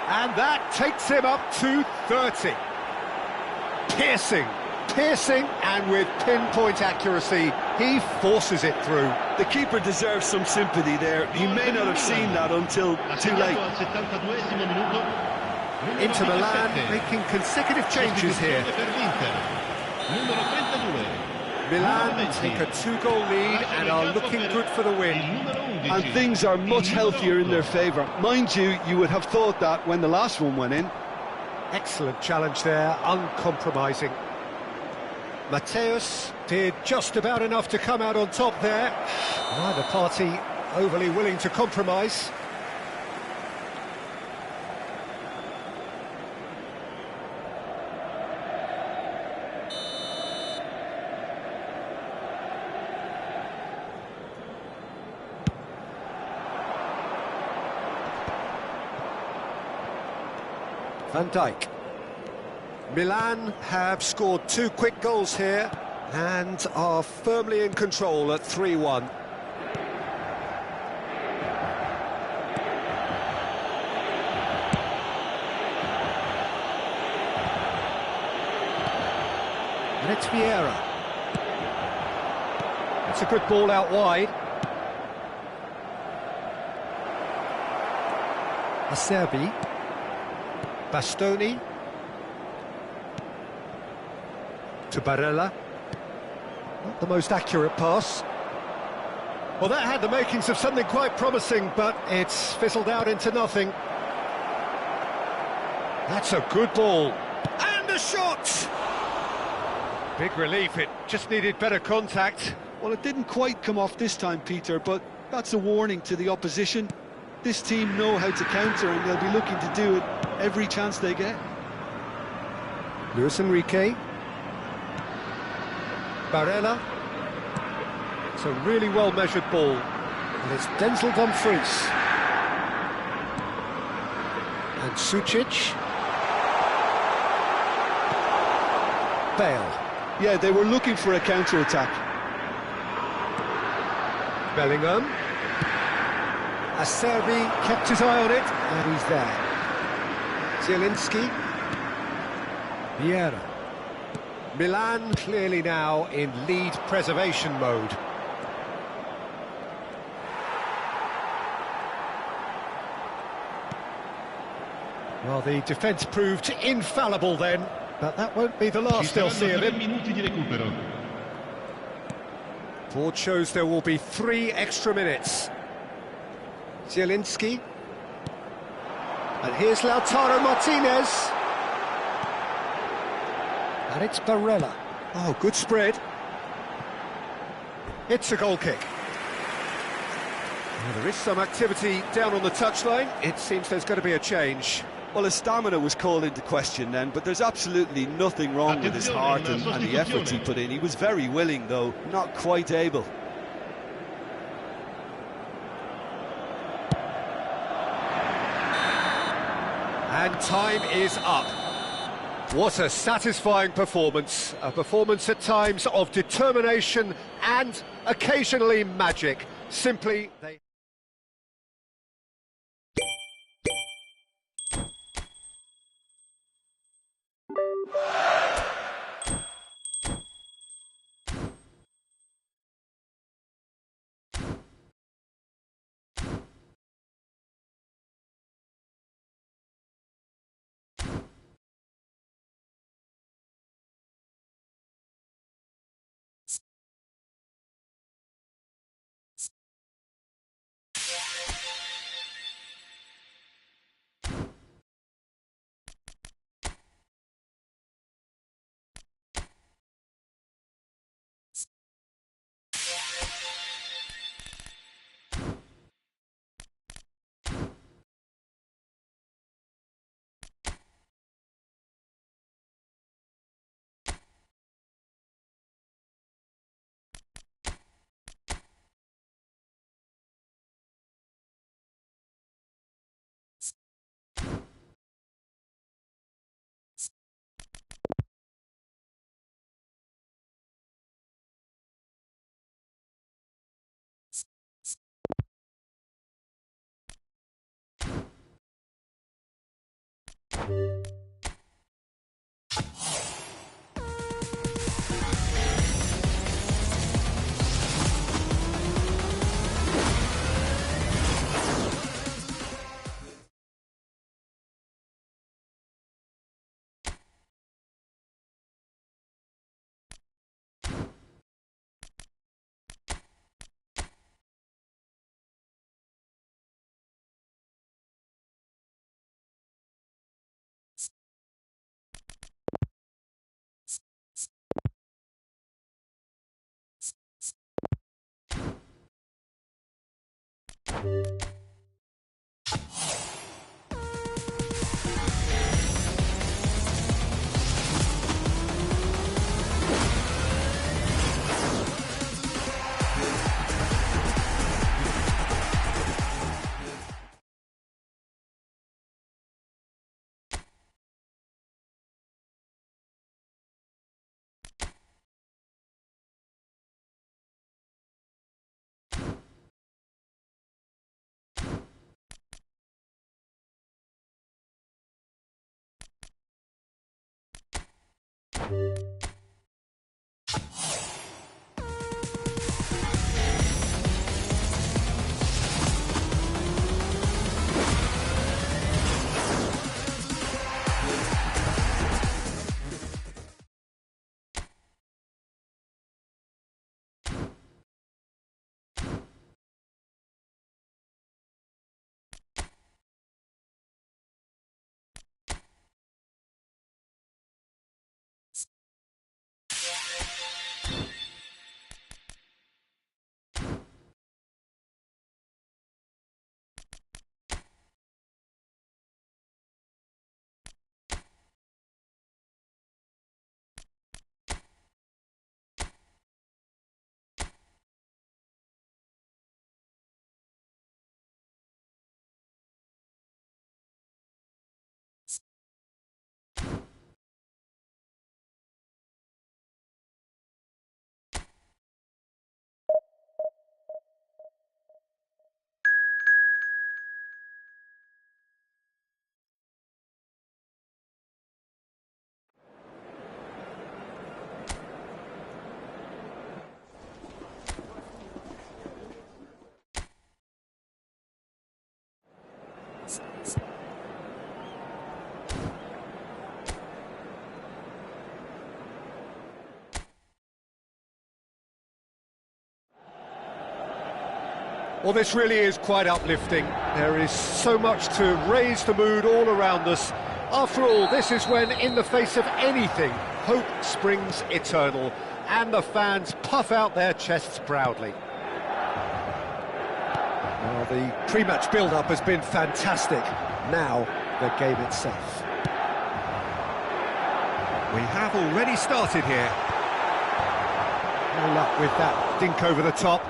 And that takes him up to 30. Piercing, and with pinpoint accuracy, he forces it through. The keeper deserves some sympathy there. He may not have seen that until too late. Inter Milan making consecutive changes here. Milan take a 2-goal lead and are looking good for the win. And things are much healthier in their favour. Mind you, you would have thought that when the last one went in. Excellent challenge there, uncompromising. Mateus did just about enough to come out on top there. Neither party overly willing to compromise. Van Dijk. Milan have scored 2 quick goals here and are firmly in control at 3-1. And it's Vieira. It's a good ball out wide. Acerbi. Bastoni. To Barella. Not the most accurate pass. Well, that had the makings of something quite promising, but it's fizzled out into nothing. That's a good ball. And a shot! Big relief, it just needed better contact. Well, it didn't quite come off this time, Peter, but that's a warning to the opposition. This team know how to counter, and they'll be looking to do it every chance they get. Luis Enrique. Barella. It's a really well-measured ball. And it's Denzel Dumfries. And Sucic. Bale. Yeah, they were looking for a counter-attack. Bellingham. Acerbi kept his eye on it, and he's there. Zielinski. Vieira. Milan clearly now in lead preservation mode. Well, the defence proved infallible then, but that won't be the last they'll see of him. Board shows there will be 3 extra minutes. Zielinski. And here's Lautaro Martinez. And it's Barella. Oh, good spread. It's a goal kick. Well, there is some activity down on the touchline. It seems there's going to be a change. Well, his stamina was called into question then, but there's absolutely nothing wrong with his heart and the efforts he put in. He was very willing, though, not quite able. And time is up. What a satisfying performance. A performance at times of determination and occasionally magic. Simply, they... Well, this really is quite uplifting. There is so much to raise the mood all around us. After all, this is when, in the face of anything, hope springs eternal, and the fans puff out their chests proudly. Well, the pre-match build-up has been fantastic. Now, the game itself. We have already started here. No luck with that. Dink over the top.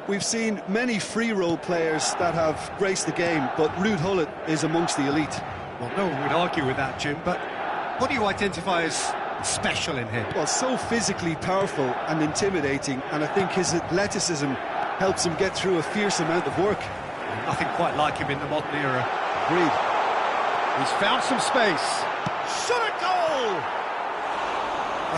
We've seen many free role players that have graced the game, but Ruud Gullit is amongst the elite. Well, no one would argue with that, Jim, but what do you identify as special in him? Well, so physically powerful and intimidating, and I think his athleticism helps him get through a fierce amount of work. Nothing quite like him in the modern era. Agreed. He's found some space. Shot a goal!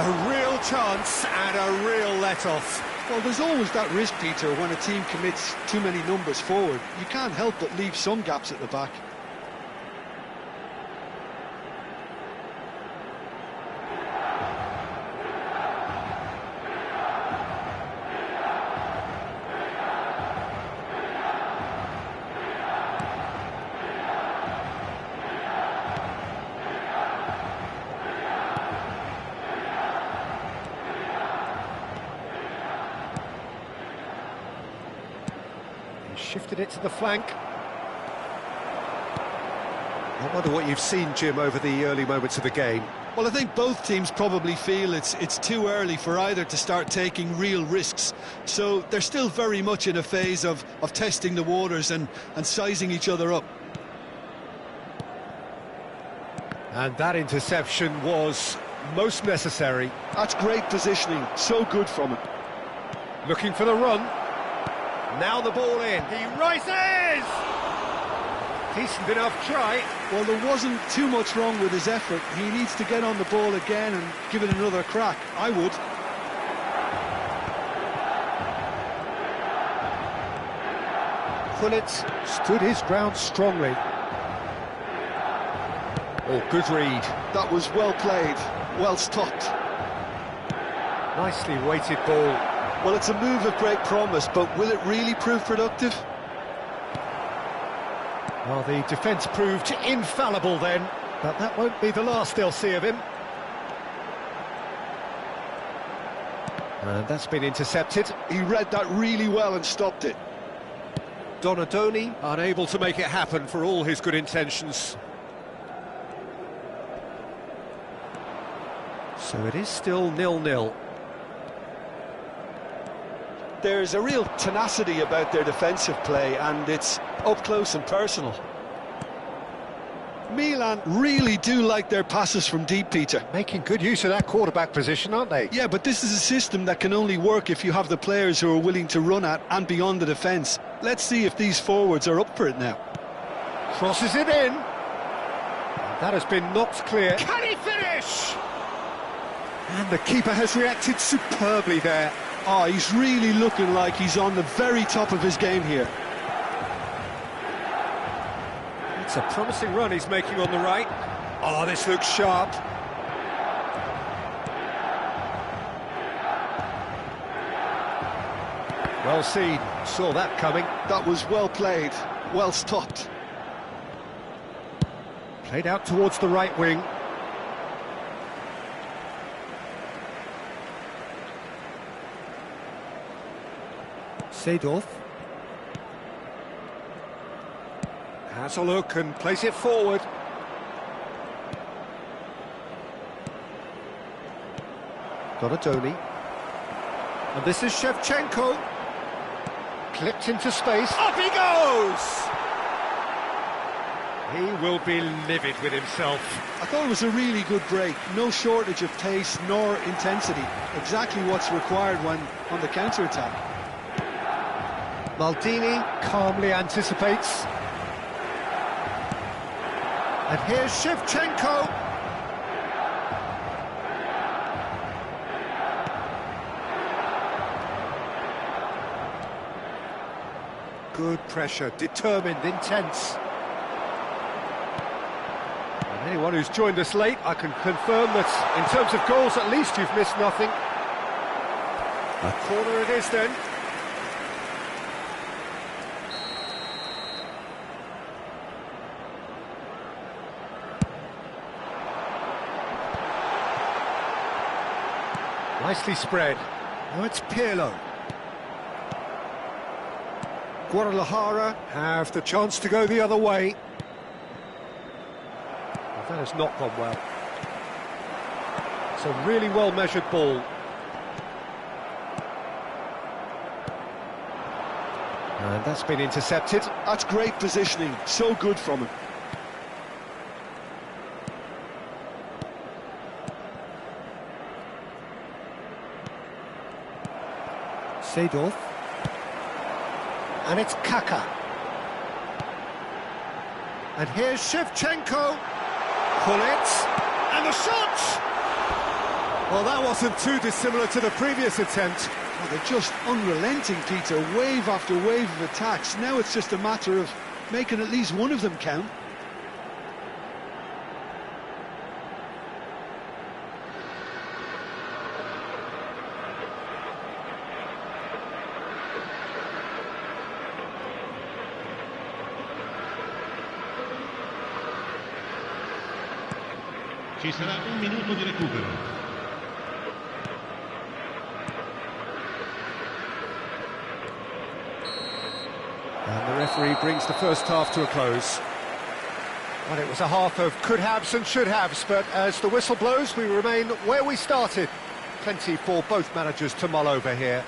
A real chance and a real let-off. Well, there's always that risk, Peter, when a team commits too many numbers forward. You can't help but leave some gaps at the back. Shifted it to the flank. I wonder what you've seen, Jim, over the early moments of the game. Well, I think both teams probably feel it's too early for either to start taking real risks. So they're still very much in a phase of testing the waters and sizing each other up. And that interception was most necessary. That's great positioning, so good from him. Looking for the run. Now the ball in. He rises! Decent enough try. Well, there wasn't too much wrong with his effort. He needs to get on the ball again and give it another crack. I would. Gullit stood his ground strongly. Oh, good read. That was well played, well stopped. Nicely weighted ball. Well, it's a move of great promise, but will it really prove productive? Well, the defence proved infallible then, but that won't be the last they'll see of him. And that's been intercepted. He read that really well and stopped it. Donadoni unable to make it happen for all his good intentions. So it is still 0-0. There's a real tenacity about their defensive play, and it's up close and personal. Milan really do like their passes from deep, Peter. Making good use of that quarterback position, aren't they? Yeah, but this is a system that can only work if you have the players who are willing to run at and beyond the defence. Let's see if these forwards are up for it now. Crosses it in. That has been knocked clear. Can he finish? And the keeper has reacted superbly there. Oh, he's really looking like he's on the very top of his game here. It's a promising run he's making on the right. Oh, this looks sharp. Well seen, saw that coming. That was well played, well stopped. Played out towards the right wing. Seedorf has a look and plays it forward. Donadoni. And this is Shevchenko. Clipped into space. Up he goes! He will be livid with himself. I thought it was a really good break. No shortage of pace nor intensity. Exactly what's required when on the counter-attack. Maldini calmly anticipates. And here's Shevchenko. Good pressure, determined, intense. And anyone who's joined us late, I can confirm that in terms of goals, at least you've missed nothing. A corner it is then. Nicely spread. Now it's Pirlo. Guadalajara have the chance to go the other way. Well, that has not gone well. It's a really well-measured ball. And that's been intercepted. That's great positioning, so good from him. Seedorf. And it's Kaka. And here's Shevchenko. Gullit. And the shot! Well, that wasn't too dissimilar to the previous attempt. Well, they're just unrelenting, Peter. Wave after wave of attacks. Now it's just a matter of making at least one of them count. Ci sarà un minuto di recupero. And the referee brings the first half to a close. Well, it was a half of could-haves and should-haves, but as the whistle blows, we remain where we started. Plenty for both managers to mull over here.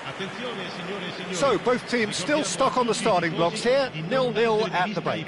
So, both teams still stuck on the starting blocks here, 0-0 at the break.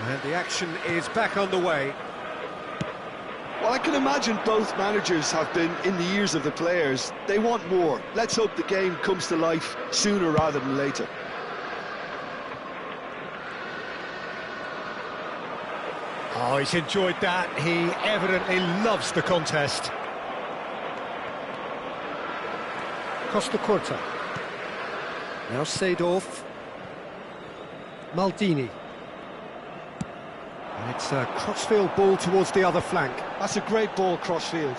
And the action is back on the way. Well, I can imagine both managers have been in the ears of the players. They want more. Let's hope the game comes to life sooner rather than later. Oh, he's enjoyed that. He evidently loves the contest. Costa Curta. Now Seedorf. Maldini. And it's a crossfield ball towards the other flank. That's a great ball crossfield.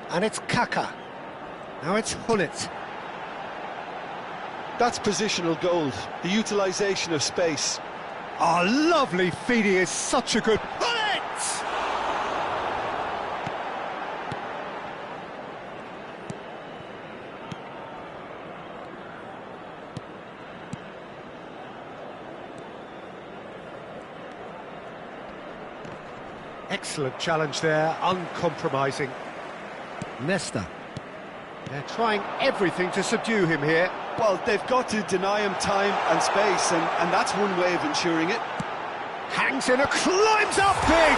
And it's Kaka. Now it's Hullet. That's positional gold, the utilisation of space. Oh, lovely feed, he is such a good... Hullet! Excellent challenge there, uncompromising. Nesta. They're trying everything to subdue him here. Well, they've got to deny him time and space, and that's one way of ensuring it. Hangs in, climbs up big!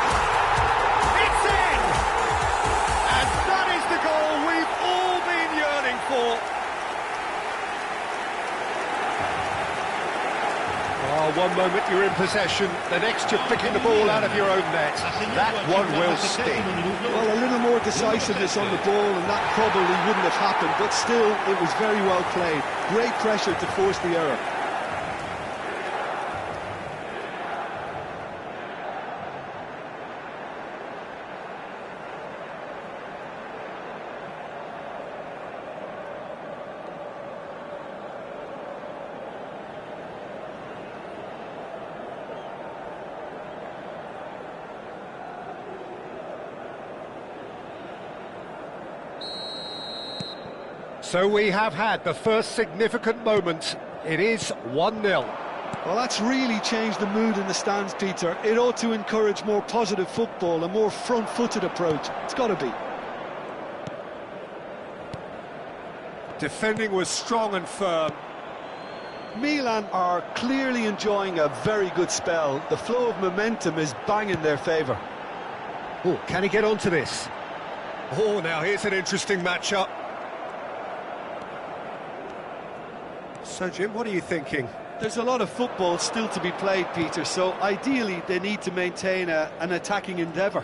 It's in! And that is the goal we've all been yearning for. Oh, one moment you're in possession, the next you're picking the ball out of your own net. That one will sting. Well, a little more decisiveness on the ball and that probably wouldn't have happened, but still, it was very well played. Great pressure to force the error. So we have had the first significant moment. It is 1-0. Well, that's really changed the mood in the stands, Peter. It ought to encourage more positive football, a more front-footed approach. It's got to be. Defending was strong and firm. Milan are clearly enjoying a very good spell. The flow of momentum is bang in their favour. Oh, can he get onto this? Oh, now here's an interesting matchup. So, Jim, what are you thinking? There's a lot of football still to be played, Peter, so ideally they need to maintain an attacking endeavour.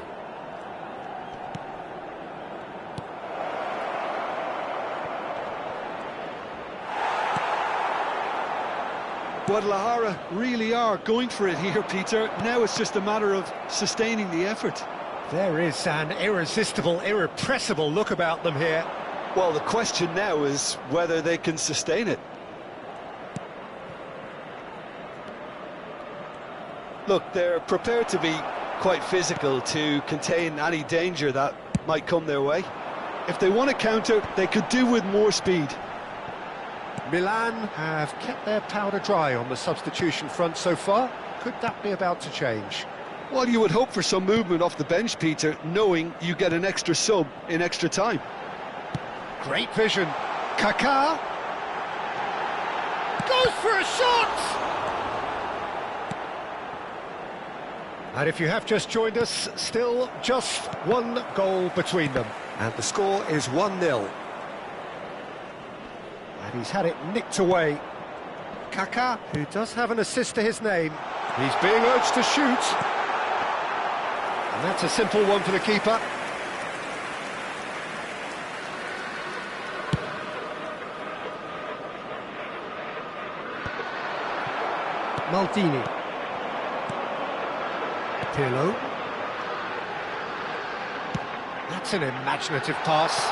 Guadalajara really are going for it here, Peter. Now it's just a matter of sustaining the effort. There is an irresistible, irrepressible look about them here. Well, the question now is whether they can sustain it. Look, they're prepared to be quite physical to contain any danger that might come their way. If they want to counter, they could do with more speed. Milan have kept their powder dry on the substitution front so far. Could that be about to change? Well, you would hope for some movement off the bench, Peter, knowing you get an extra sub in extra time. Great vision. Kaká goes for a shot! And if you have just joined us, still just one goal between them. And the score is 1-0. And he's had it nicked away. Kaká, who does have an assist to his name. He's being urged to shoot. And that's a simple one for the keeper. Maldini. Pirlo. That's an imaginative pass.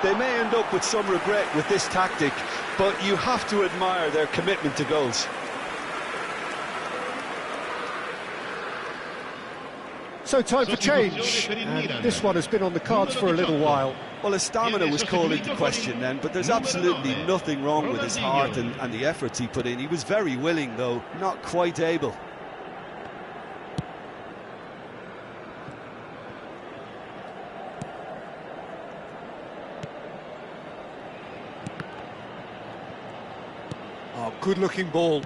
They may end up with some regret with this tactic, but you have to admire their commitment to goals. So time for change, and this one has been on the cards for a little while. Well, his stamina was called into question then, but there's absolutely nothing wrong with his heart and the efforts he put in. He was very willing, though, not quite able. Oh, good-looking ball.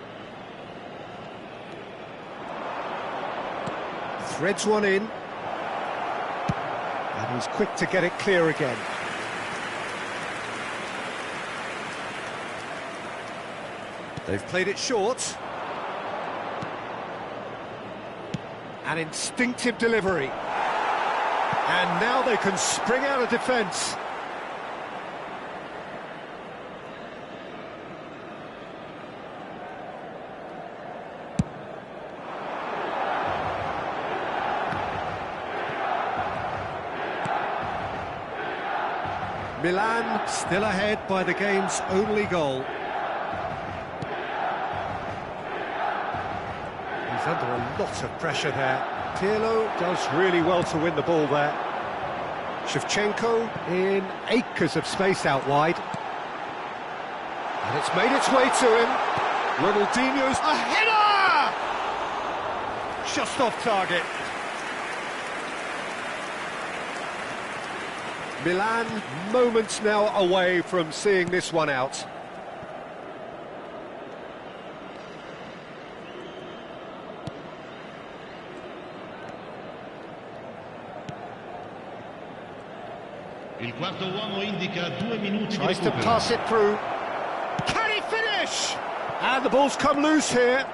Threads one in. And he's quick to get it clear again. They've played it short. An instinctive delivery. And now they can spring out of defence. Milan still ahead by the game's only goal. He's under a lot of pressure there. Pirlo does really well to win the ball there. Shevchenko in acres of space out wide. And it's made its way to him. Ronaldinho's a header! Just off target. Milan moments now away from seeing this one out. Il quarto uomo indica 2 minuti Tries di to recupero. pass it through. Can he finish? And the ball's come loose here.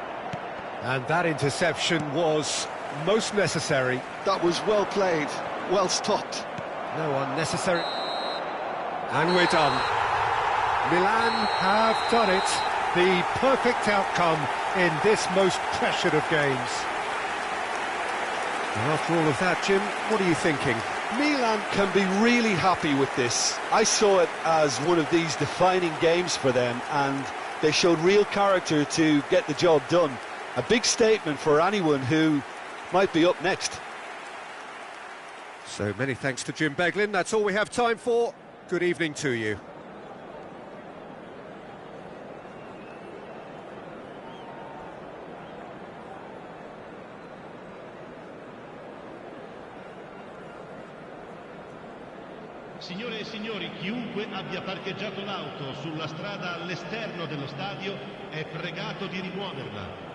And that interception was most necessary. That was well played, well stopped. No unnecessary. And we're done. Milan have done it. The perfect outcome in this most pressured of games. And after all of that, Jim, what are you thinking? Milan can be really happy with this. I saw it as one of these defining games for them, and they showed real character to get the job done. A big statement for anyone who might be up next. So many thanks to Jim Beglin. That's all we have time for. Good evening to you. Signore e signori, chiunque abbia parcheggiato l'auto sulla strada all'esterno dello stadio è pregato di rimuoverla.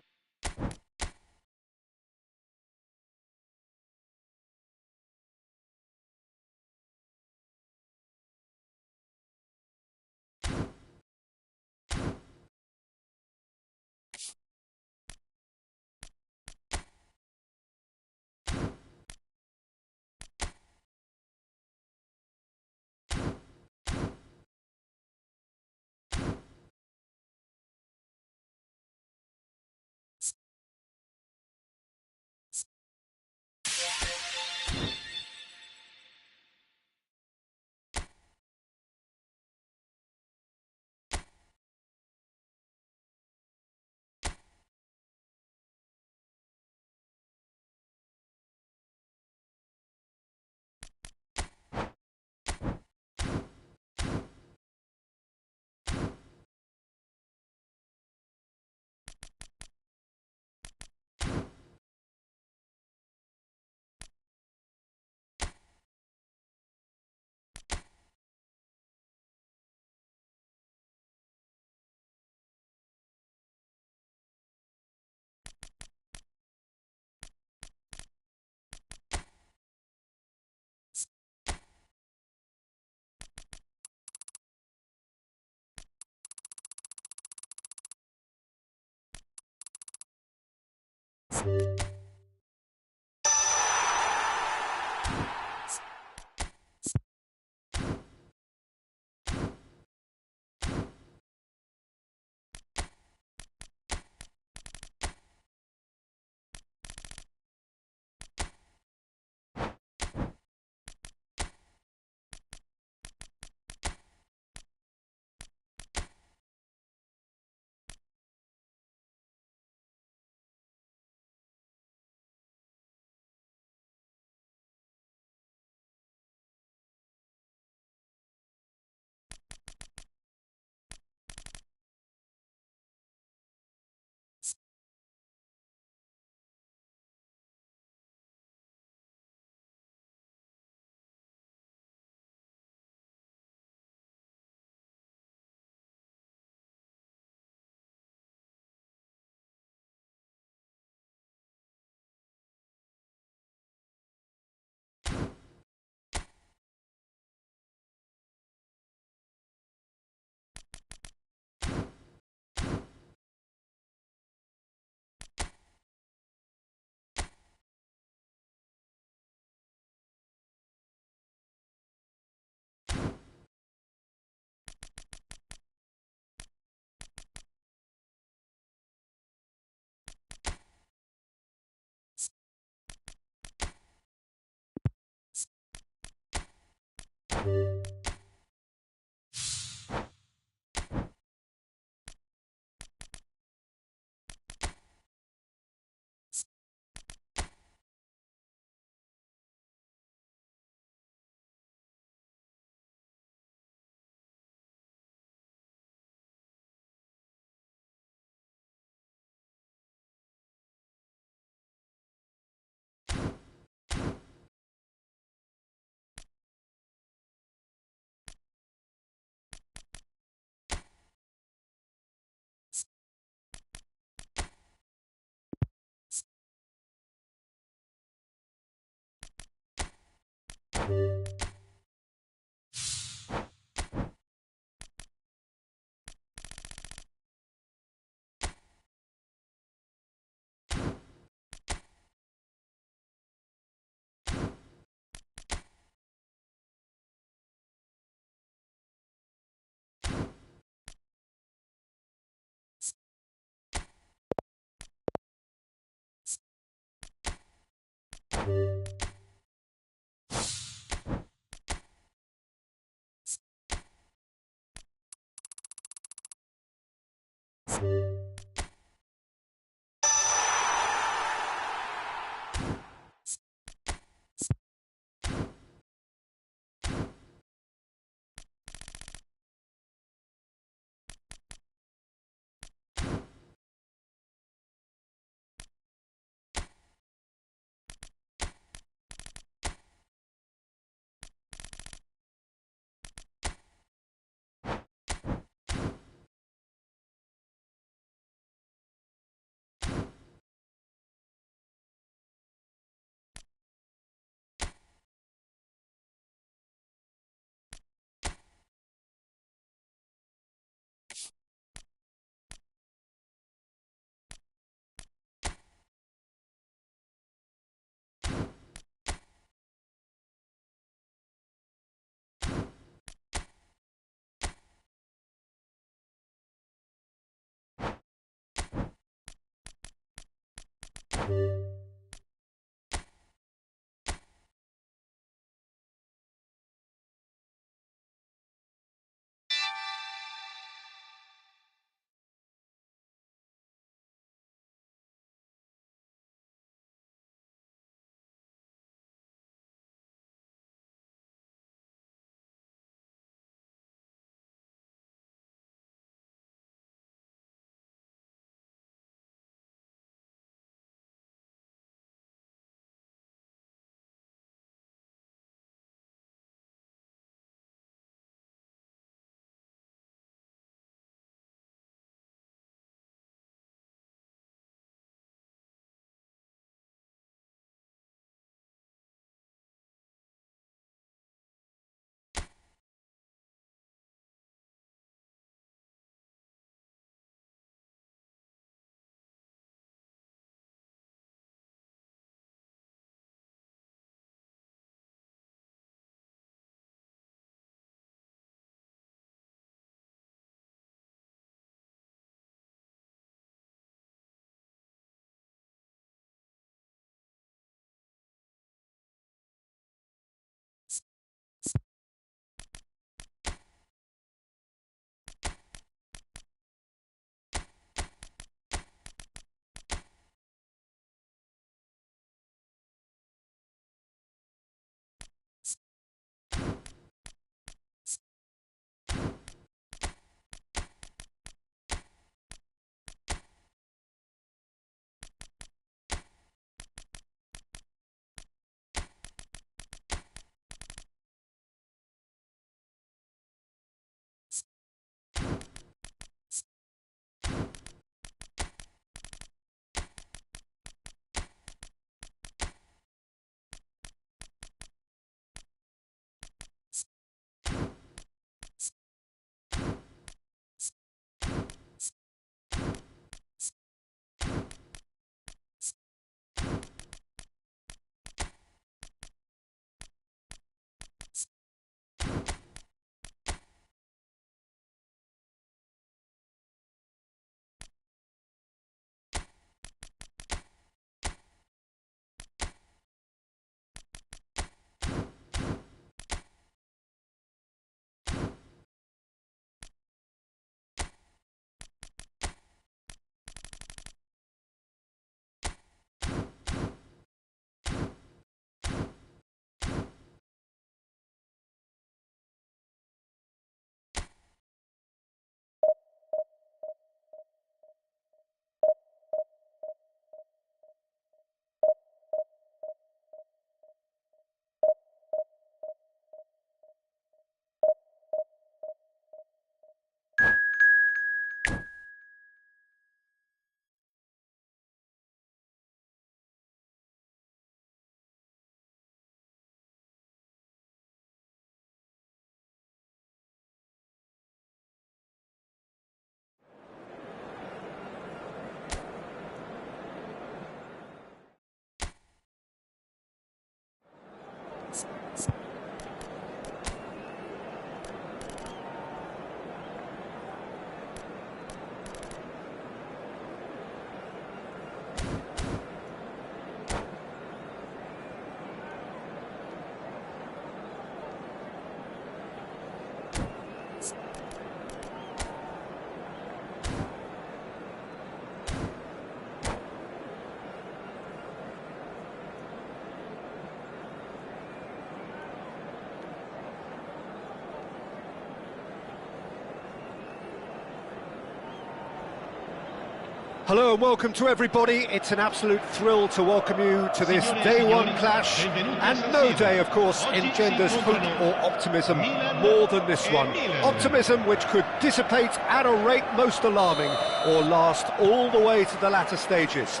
Hello and welcome to everybody. It's an absolute thrill to welcome you to this day one clash, and no day, of course, engenders hope or optimism more than this one. Optimism which could dissipate at a rate most alarming or last all the way to the latter stages.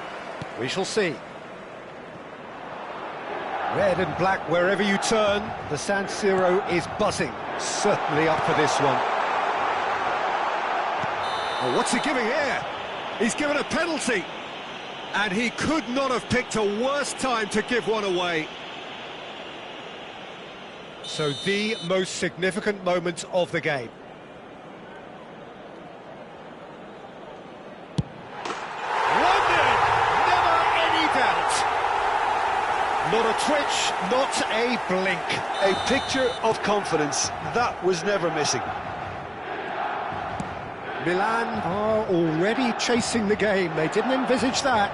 We shall see. Red and black wherever you turn, the San Siro is buzzing. Certainly up for this one. Oh, what's he giving here? He's given a penalty, and he could not have picked a worse time to give one away. So the most significant moment of the game. London! Never any doubt. Not a twitch, not a blink. A picture of confidence, that was never missing. Milan are already chasing the game. They didn't envisage that.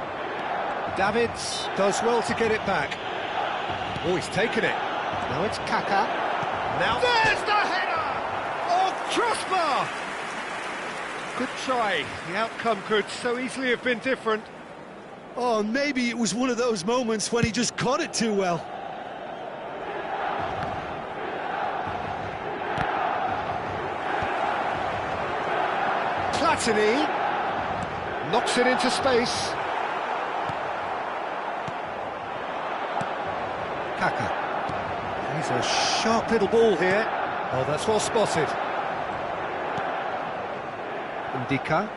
Davids does well to get it back. Oh, he's taken it. Now it's Kaka. Now there's the header! Off crossbar! Good try. The outcome could so easily have been different. Oh, maybe it was one of those moments when he just caught it too well. Platini knocks it into space. Kaka. He's a sharp little ball here. Oh, that's well spotted. Ndika.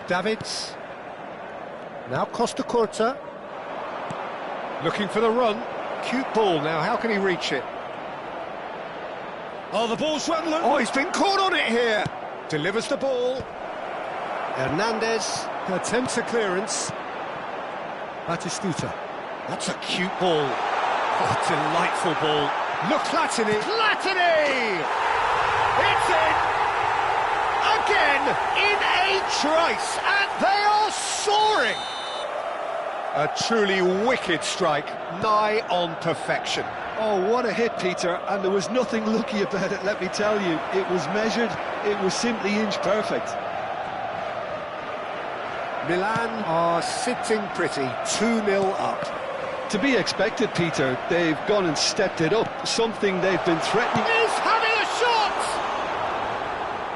Davids. Now Costa Corta. Looking for the run. Cute ball now, how can he reach it? Oh, the ball's run loose. Oh, he's been caught on it here. Delivers the ball. Hernandez attempts a clearance. Batistuta. That's a cute ball. Oh, delightful ball. Look, Platini. Platini! It's in! Again, in a trice, and they are soaring! A truly wicked strike, nigh on perfection. Oh, what a hit, Peter, and there was nothing lucky about it, let me tell you. It was measured, it was simply inch perfect. Milan are sitting pretty, 2-0 up. To be expected, Peter, they've gone and stepped it up, something they've been threatening. He's having a shot!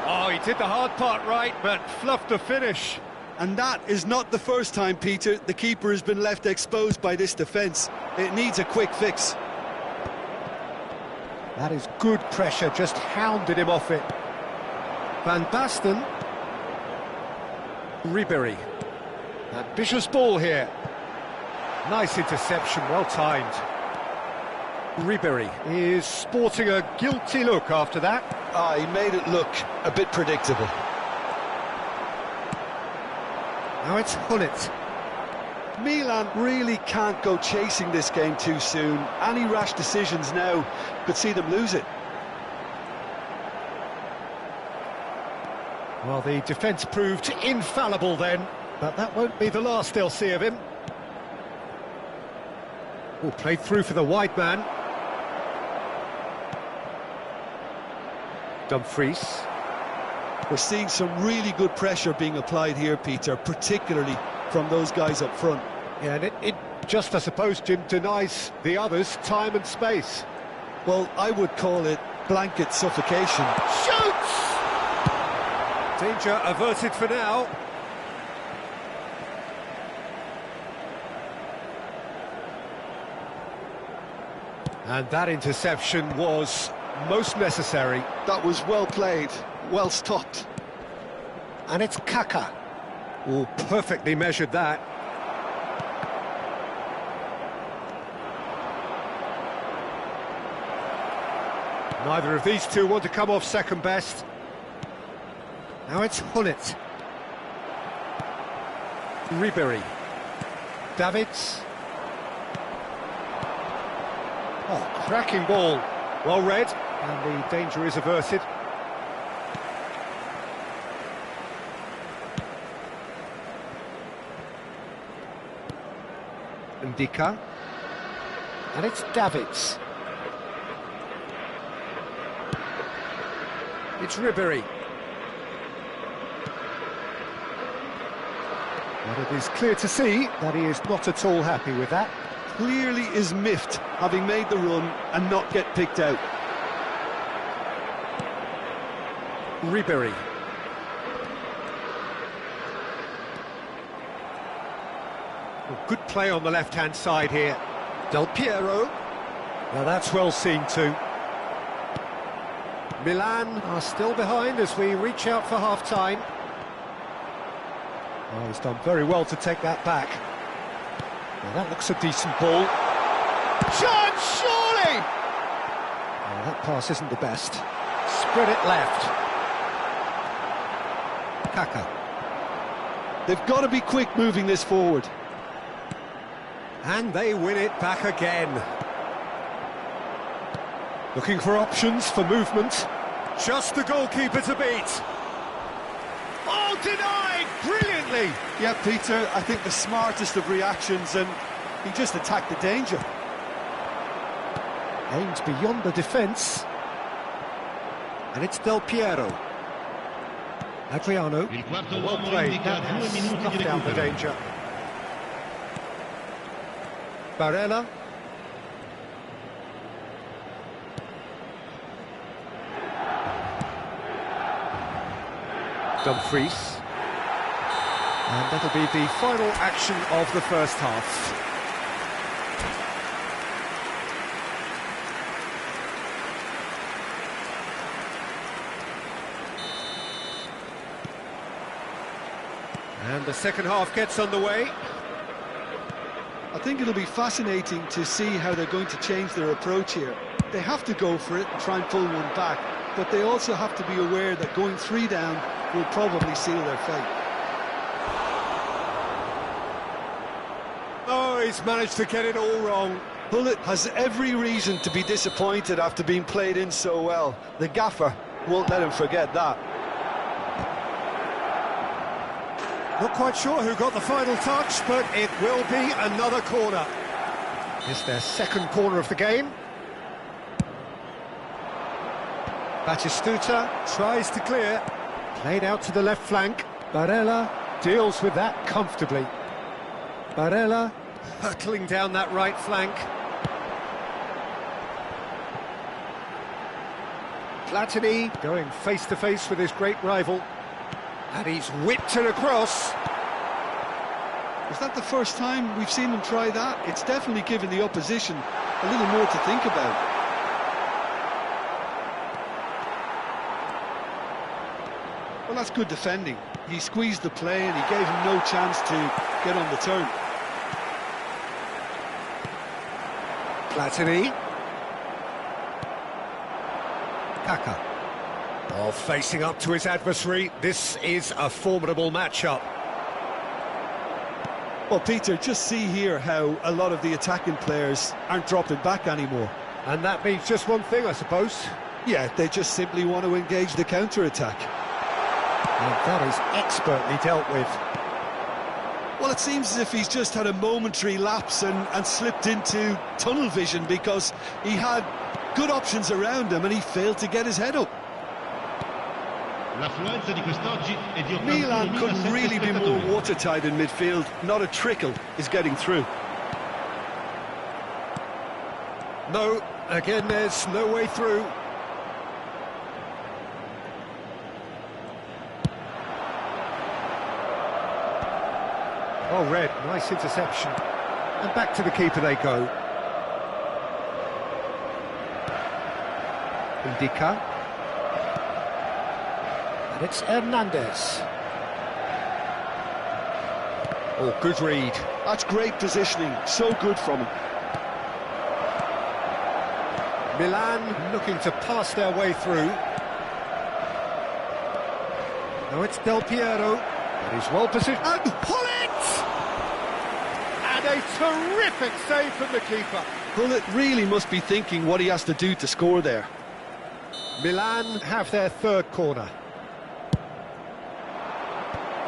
Oh, he did the hard part right, but fluffed the finish. And that is not the first time, Peter, the keeper has been left exposed by this defence. It needs a quick fix. That is good pressure, just hounded him off it. Van Basten. Ribéry. Ambitious ball here. Nice interception, well timed. Ribéry is sporting a guilty look after that. Ah, he made it look a bit predictable. Now it's Hullet. Milan really can't go chasing this game too soon. Any rash decisions now could see them lose it. Well, the defence proved infallible then, but that won't be the last they'll see of him. Oh, played through for the wide man. Dumfries. We're seeing some really good pressure being applied here, Peter, particularly from those guys up front. Yeah, and it just, I suppose, Jim, denies the others time and space. Well, I would call it blanket suffocation. Shoots! Danger averted for now. And that interception was most necessary. That was well played, well stopped. And it's Kaka. Oh, perfectly measured that. Neither of these two want to come off second best. Now it's Hullet. Ribéry. Davids. Oh, cracking ball. Well read, and the danger is averted. Ndika. And it's Davids. It's Ribéry. But it is clear to see that he is not at all happy with that. Clearly is miffed, having made the run and not get picked out. Ribery. Well, good play on the left-hand side here. Del Piero. Now that's well seen too. Milan are still behind as we reach out for half-time. Oh, he's done very well to take that back. Well, that looks a decent ball. Chance, surely! Oh, that pass isn't the best. Spread it left. Kaka. They've got to be quick moving this forward. And they win it back again. Looking for options for movement. Just the goalkeeper to beat. Oh, denied! Brilliantly! Yeah, Peter, I think the smartest of reactions, and he just attacked the danger. Aimed beyond the defence. And it's Del Piero. Adriano. Il quarto Well uomo played. indica That 2 has minuti di snuffed out the recupero. danger. Barella. Dumfries. And that'll be the final action of the first half. And the second half gets underway. I think it'll be fascinating to see how they're going to change their approach here. They have to go for it and try and pull one back, but they also have to be aware that going 3 down will probably seal their fate. Oh, he's managed to get it all wrong. Bullet has every reason to be disappointed after being played in so well. The gaffer won't let him forget that. Not quite sure who got the final touch, but it will be another corner. It's their second corner of the game. Batistuta tries to clear. Played out to the left flank. Barella deals with that comfortably. Barella hurtling down that right flank. Platini going face-to-face with his great rival. And he's whipped it across. Is that the first time we've seen them try that? It's definitely given the opposition a little more to think about. Well, that's good defending. He squeezed the play and he gave him no chance to get on the turn. Platini. Kaka. Oh, facing up to his adversary. This is a formidable matchup. Well, Peter, just see here how a lot of the attacking players aren't dropping back anymore. And that means just one thing, I suppose. Yeah, they just simply want to engage the counter-attack. And that is expertly dealt with. Well, it seems as if he's just had a momentary lapse and slipped into tunnel vision because he had good options around him and he failed to get his head up. L'affluenza di quest'oggi è di 81.000 Milan couldn't really be more spettatori. watertight in midfield. Not a trickle is getting through. No, again, there's no way through. Oh, Red, nice interception. And back to the keeper they go. Indica. And it's Hernandez. Oh, good read. That's great positioning. So good from him. Milan looking to pass their way through. Now it's Del Piero. But he's well positioned. And pull it! And a terrific save from the keeper. Bullet really must be thinking what he has to do to score there. Milan have their third corner.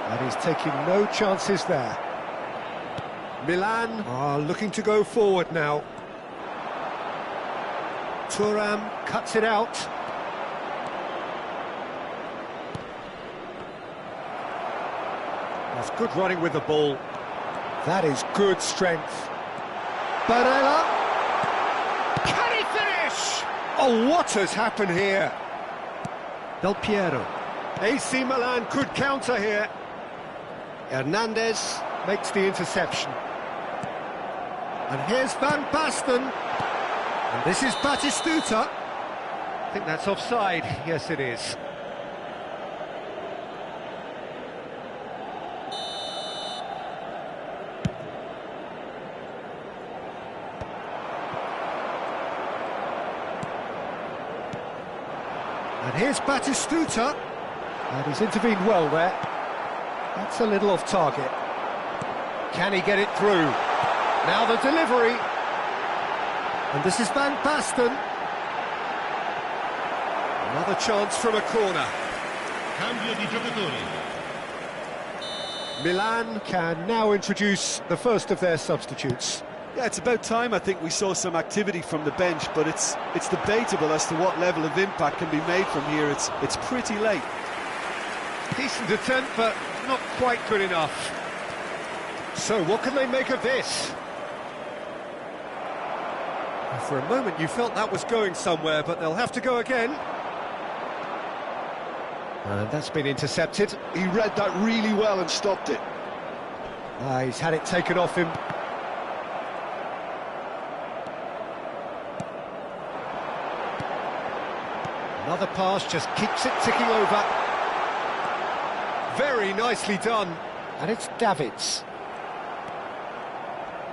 And he's taking no chances there. Milan are looking to go forward now. Thuram cuts it out. That's good running with the ball. That is good strength. Barella. Can he finish? Oh, what has happened here? Del Piero. AC Milan could counter here. Hernandez. Makes the interception. And here's Van Basten. And this is Batistuta. I think that's offside. Yes, it is. And here's Batistuta. And he's intervened well there. That's a little off target. Can he get it through? Now the delivery. And this is Van Basten. Another chance from a corner. Cambio di giocatori. Milan can now introduce the first of their substitutes. Yeah, it's about time I think we saw some activity from the bench, but it's debatable as to what level of impact can be made from here. It's pretty late. Decent attempt, but not quite good enough. So what can they make of this? For a moment you felt that was going somewhere, but they'll have to go again. And that's been intercepted. He read that really well and stopped it. He's had it taken off him. Another pass just keeps it ticking over. Very nicely done. And it's Davids.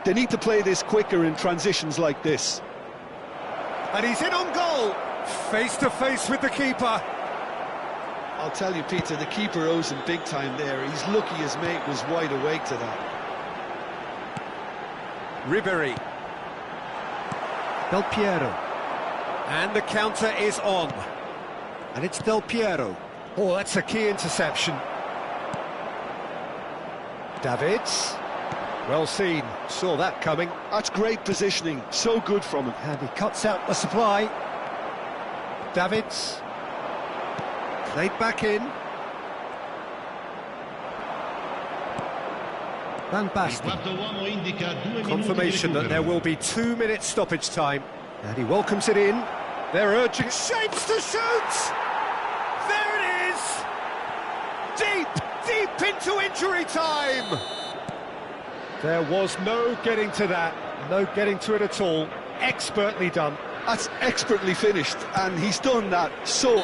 They need to play this quicker in transitions like this. And he's in on goal. Face to face with the keeper. I'll tell you, Peter, the keeper owes him big time there. He's lucky his mate was wide awake to that. Ribery. Del Piero. And the counter is on. And it's Del Piero. Oh, that's a key interception. Davids. Well seen. Saw that coming. That's great positioning. So good from him. And he cuts out the supply. Davids. Played back in. Van Il Basten. quarto uomo indica 2 minuti di Confirmation that recupero. there will be 2 minutes stoppage time. And he welcomes it in. They're urging Shapes to shoot! There it is! Deep into injury time! There was no getting to that. No getting to it at all. Expertly done. That's expertly finished, and he's done that so...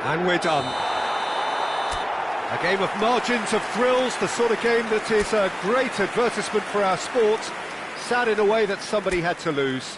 And we're done. A game of margins, of thrills, the sort of game that is a great advertisement for our sport. Sad in a way that somebody had to lose.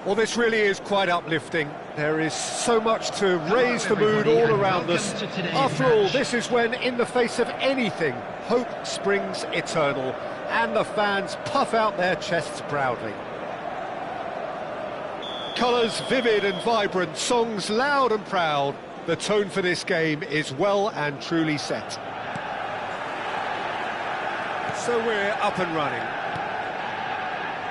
Well, this really is quite uplifting. There is so much to raise the mood all around us. After all, this is when, in the face of anything, hope springs eternal, and the fans puff out their chests proudly. Colours vivid and vibrant, songs loud and proud. The tone for this game is well and truly set. So we're up and running.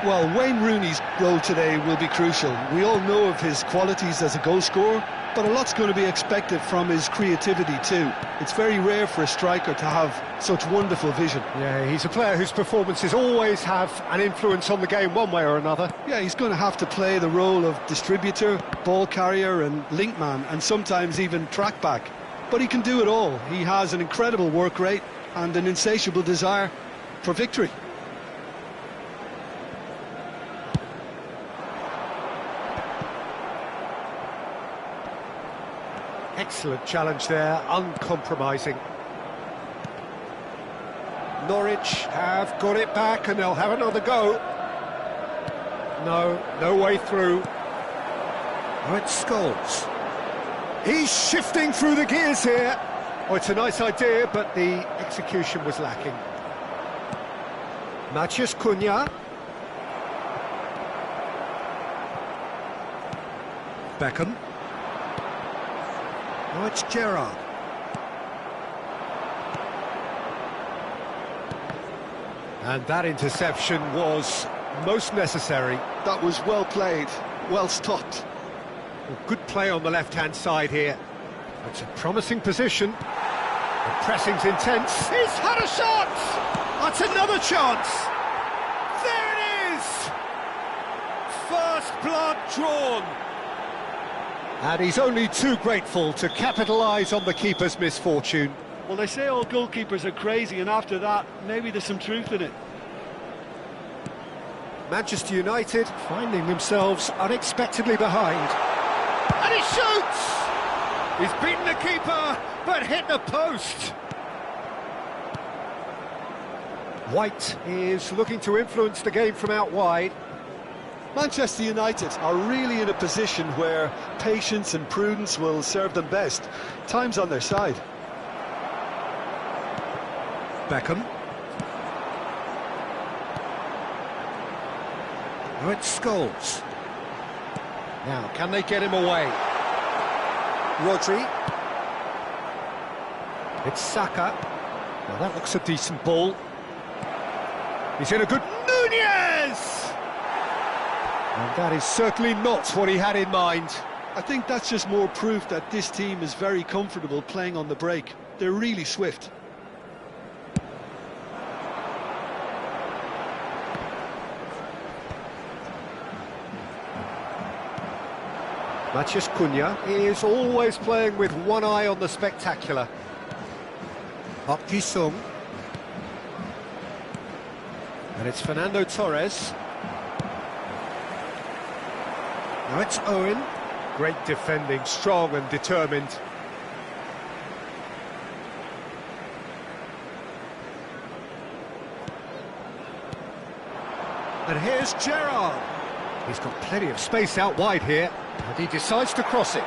Well, Wayne Rooney's role today will be crucial. We all know of his qualities as a goal scorer, but a lot's going to be expected from his creativity too. It's very rare for a striker to have such wonderful vision. Yeah, he's a player whose performances always have an influence on the game one way or another. Yeah, he's going to have to play the role of distributor, ball carrier and link man, and sometimes even track back. But he can do it all. He has an incredible work rate and an insatiable desire for victory. Excellent challenge there, uncompromising. Norwich have got it back and they'll have another go. No way through. Oh, it's Scholes. He's shifting through the gears here. Oh, it's a nice idea, but the execution was lacking. Matheus Cunha. Beckham. Oh, it's Gerrard. And that interception was most necessary. That was well played, well stopped. Well, good play on the left-hand side here. It's a promising position. The pressing's intense. He's had a shot! That's another chance! There it is! First blood drawn. And he's only too grateful to capitalise on the keeper's misfortune. Well, they say all goalkeepers are crazy, and after that, maybe there's some truth in it. Manchester United finding themselves unexpectedly behind. And he shoots! He's beaten the keeper, but hit the post. White is looking to influence the game from out wide. Manchester United are really in a position where patience and prudence will serve them best. Time's on their side. Beckham. Oh, it's Scholes. Now, can they get him away? Rodri. It's Saka. Well, that looks a decent ball. He's in a good... Nunez! And that is certainly not what he had in mind. I think that's just more proof that this team is very comfortable playing on the break. They're really swift. Matheus Cunha is always playing with one eye on the spectacular. Park Ji-sung. And it's Fernando Torres. Now it's Owen. Great defending, strong and determined. And here's Gerrard. He's got plenty of space out wide here, and he decides to cross it.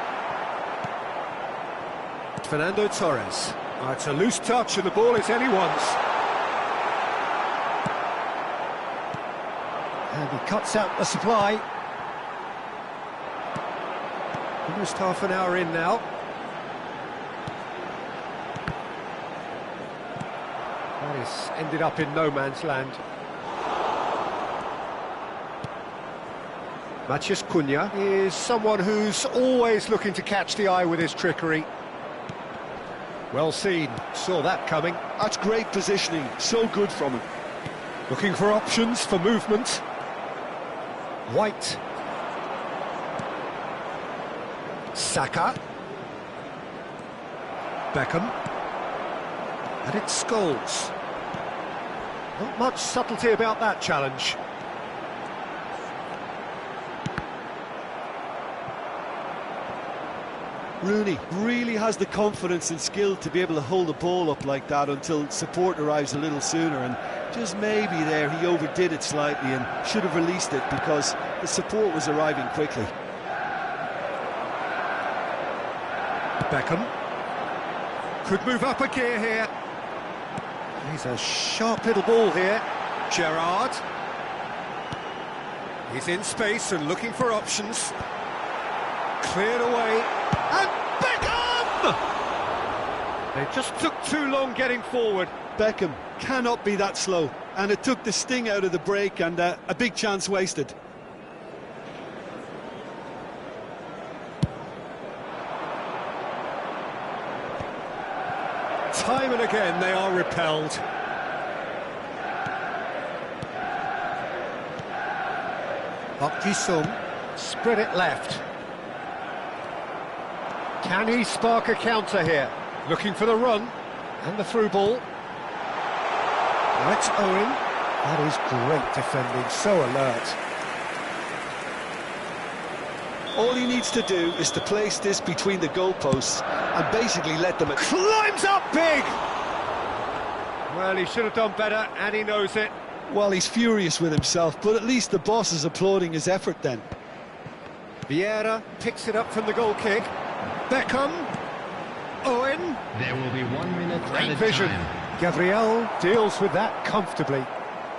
Fernando Torres. Oh, it's a loose touch and the ball is anyone's. And he cuts out the supply. Almost half an hour in now. That has ended up in no man's land. Matheus Cunha is someone who's always looking to catch the eye with his trickery. Well seen, saw that coming. That's great positioning, so good from him. Looking for options for movement. White. Saka. Beckham. And it's Scholes. Not much subtlety about that challenge. Rooney really has the confidence and skill to be able to hold the ball up like that until support arrives a little sooner, and Just maybe there he overdid it slightly and should have released it because the support was arriving quickly. Beckham could move up a gear here. He's a sharp little ball here. Gerrard. He's in space and looking for options. Cleared away. And Beckham! They just took too long getting forward. Beckham cannot be that slow, and it took the sting out of the break and a big chance wasted. Time and again they are repelled. Park Ji-sung, spread it left. Can he spark a counter here? Looking for the run, and the through ball. That's Owen. That is great defending, so alert. All he needs to do is to place this between the goalposts and basically let them... Climbs up big! Well, he should have done better, and he knows it. Well, he's furious with himself, but at least the boss is applauding his effort then. Vieira picks it up from the goal kick. Beckham. Owen. There will be 1 minute Great added vision. time. Gabriel deals with that comfortably.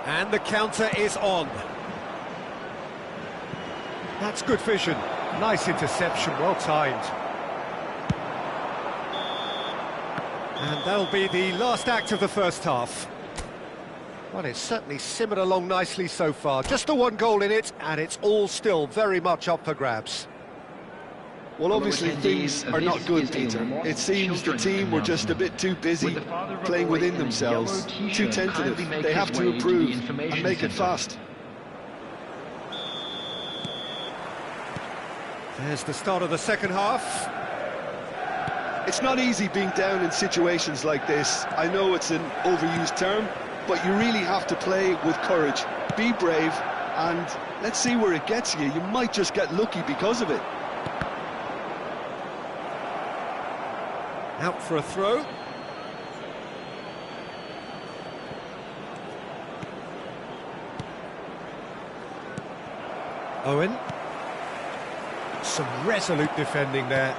And the counter is on. That's good vision. Nice interception, well timed. And that'll be the last act of the first half. Well, it's certainly simmered along nicely so far. Just the one goal in it, and it's all still very much up for grabs. Well, obviously things are not good, Peter. It seems the team were just a bit too busy, playing within themselves, too tentative. They have to improve and make it fast. There's the start of the second half. It's not easy being down in situations like this. I know it's an overused term, but you really have to play with courage. Be brave, and let's see where it gets you. You might just get lucky because of it. Out for a throw. Owen. Some resolute defending there.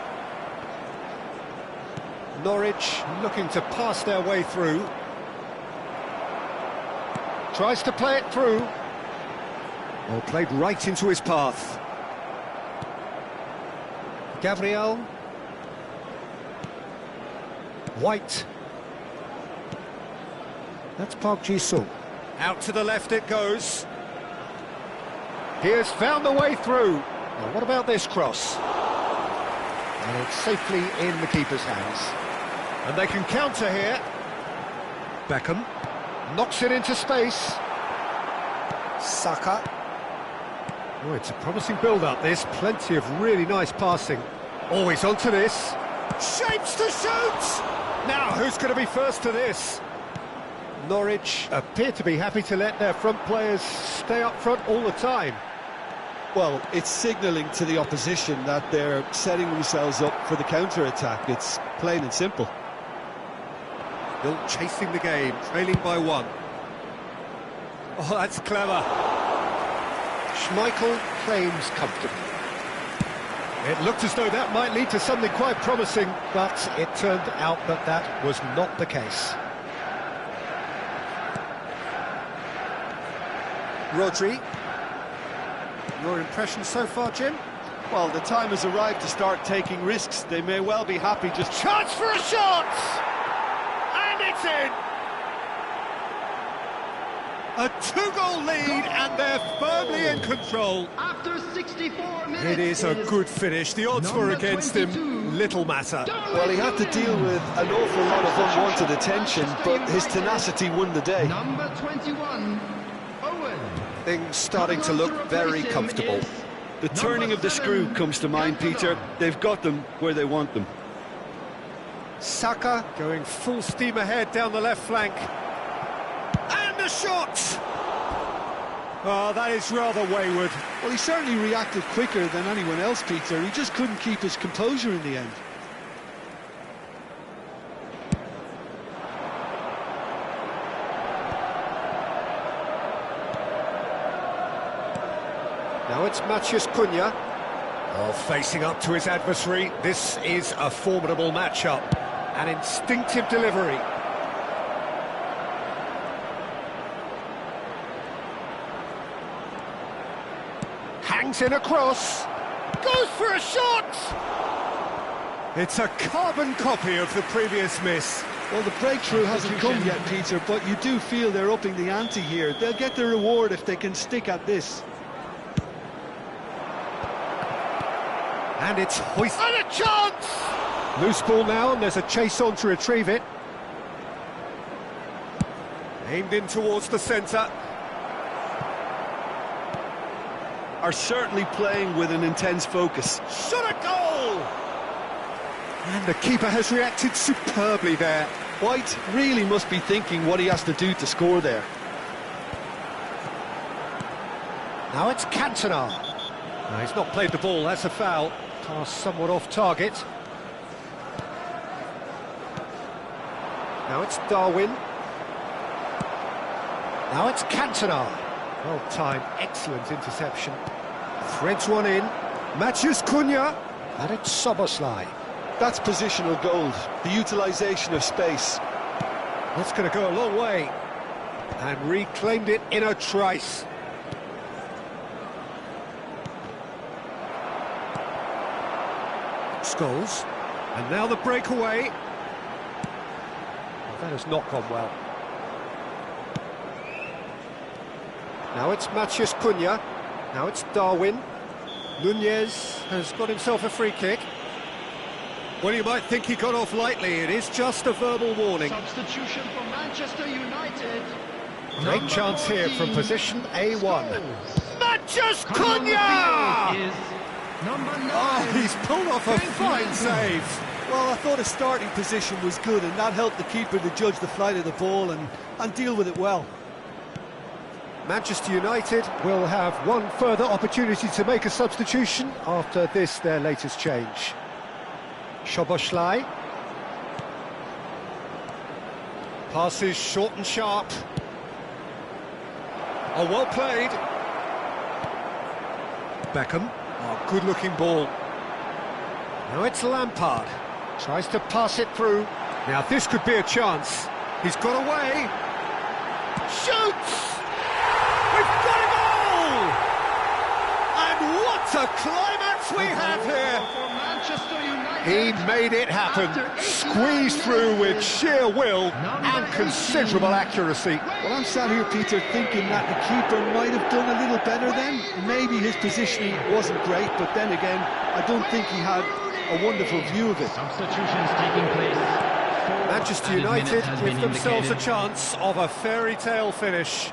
Norwich looking to pass their way through. Tries to play it through. Well, played right into his path. Gabriel. White. That's Park Ji-sung. Out to the left it goes. He has found the way through. Now, what about this cross? And it's safely in the keeper's hands. And they can counter here. Beckham knocks it into space. Saka. Oh, it's a promising build-up, this. Plenty of really nice passing. Always onto this. Shapes to shoot! Now, who's going to be first to this? Norwich appear to be happy to let their front players stay up front all the time. Well, it's signalling to the opposition that they're setting themselves up for the counter-attack. It's plain and simple. Still chasing the game, trailing by 1. Oh, that's clever. Schmeichel claims comfortably. It looked as though that might lead to something quite promising, but it turned out that that was not the case. Rodri. Your impression so far, Jim? Well, the time has arrived to start taking risks. They may well be happy just... Chance for a shot! And it's in! A 2-goal lead, and they're firmly in control. After 64 minutes, it is a good finish. The odds were against him. Little matter. Well, he had to deal with an awful lot of unwanted attention, but his tenacity won the day. Number 21, Owen. Things starting to look very comfortable. The turning of the screw comes to mind, Peter. They've got them where they want them. Saka going full steam ahead down the left flank. And a shot! Oh, that is rather wayward. Well, he certainly reacted quicker than anyone else, Peter. He just couldn't keep his composure in the end. Now it's Matheus Cunha. Oh, facing up to his adversary. This is a formidable matchup. An instinctive delivery. Hangs in a cross. Goes for a shot! It's a carbon copy of the previous miss. Well, the breakthrough hasn't come yet, Peter, but you do feel they're upping the ante here. They'll get the reward if they can stick at this. And it's hoisted. And a chance! Loose ball now, and there's a chase on to retrieve it. Aimed in towards the centre. Are certainly playing with an intense focus. Shot a goal! And the keeper has reacted superbly there. White really must be thinking what he has to do to score there. Now it's Cantona. No, he's not played the ball, that's a foul. Pass somewhat off target. Now it's Darwin. Now it's Cantona. Well-timed, excellent interception. Threads one in. Matheus Cunha. And it's Szoboszlai. That's positional gold, the utilisation of space. That's going to go a long way. And reclaimed it in a trice. Scholes. And now the breakaway. Well, that has not gone well. Now it's Matheus Cunha. Now it's Darwin. Nunez has got himself a free kick. Well, you might think he got off lightly. It is just a verbal warning. Substitution for Manchester United. Great chance here from position A1. Matheus Cunha! Oh, he's pulled off a fine save. Well, I thought his starting position was good, and that helped the keeper to judge the flight of the ball and deal with it well. Manchester United will have one further opportunity to make a substitution after this, their latest change. Szoboszlai. Passes short and sharp. Oh, well played. Beckham. Oh, good-looking ball. Now it's Lampard. Tries to pass it through. Now this could be a chance. He's got away. Shoots! We've got a goal! And what a climax we have here! He made it happen, squeezed through with sheer will and considerable accuracy. Well, I'm sat here, Peter, thinking that the keeper might have done a little better then. Maybe his positioning wasn't great, but then again, I don't think he had a wonderful view of it. Substitutions taking place. Manchester United give themselves a chance of a fairy tale finish.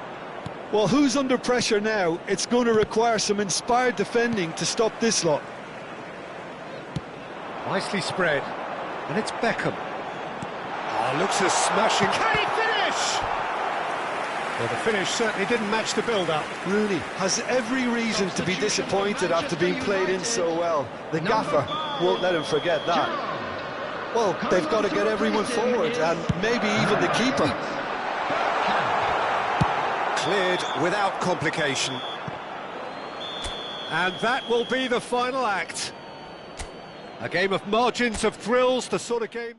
Well, who's under pressure now? It's going to require some inspired defending to stop this lot. Nicely spread, and it's Beckham. Oh, looks a smashing. Can he finish? Well, the finish certainly didn't match the build-up. Rooney has every reason to be disappointed after being played in so well. The gaffer won't let him forget that. Well, they've got to get everyone forward, and maybe even the keeper. Cleared without complication. And that will be the final act. A game of margins of thrills, the sort of game...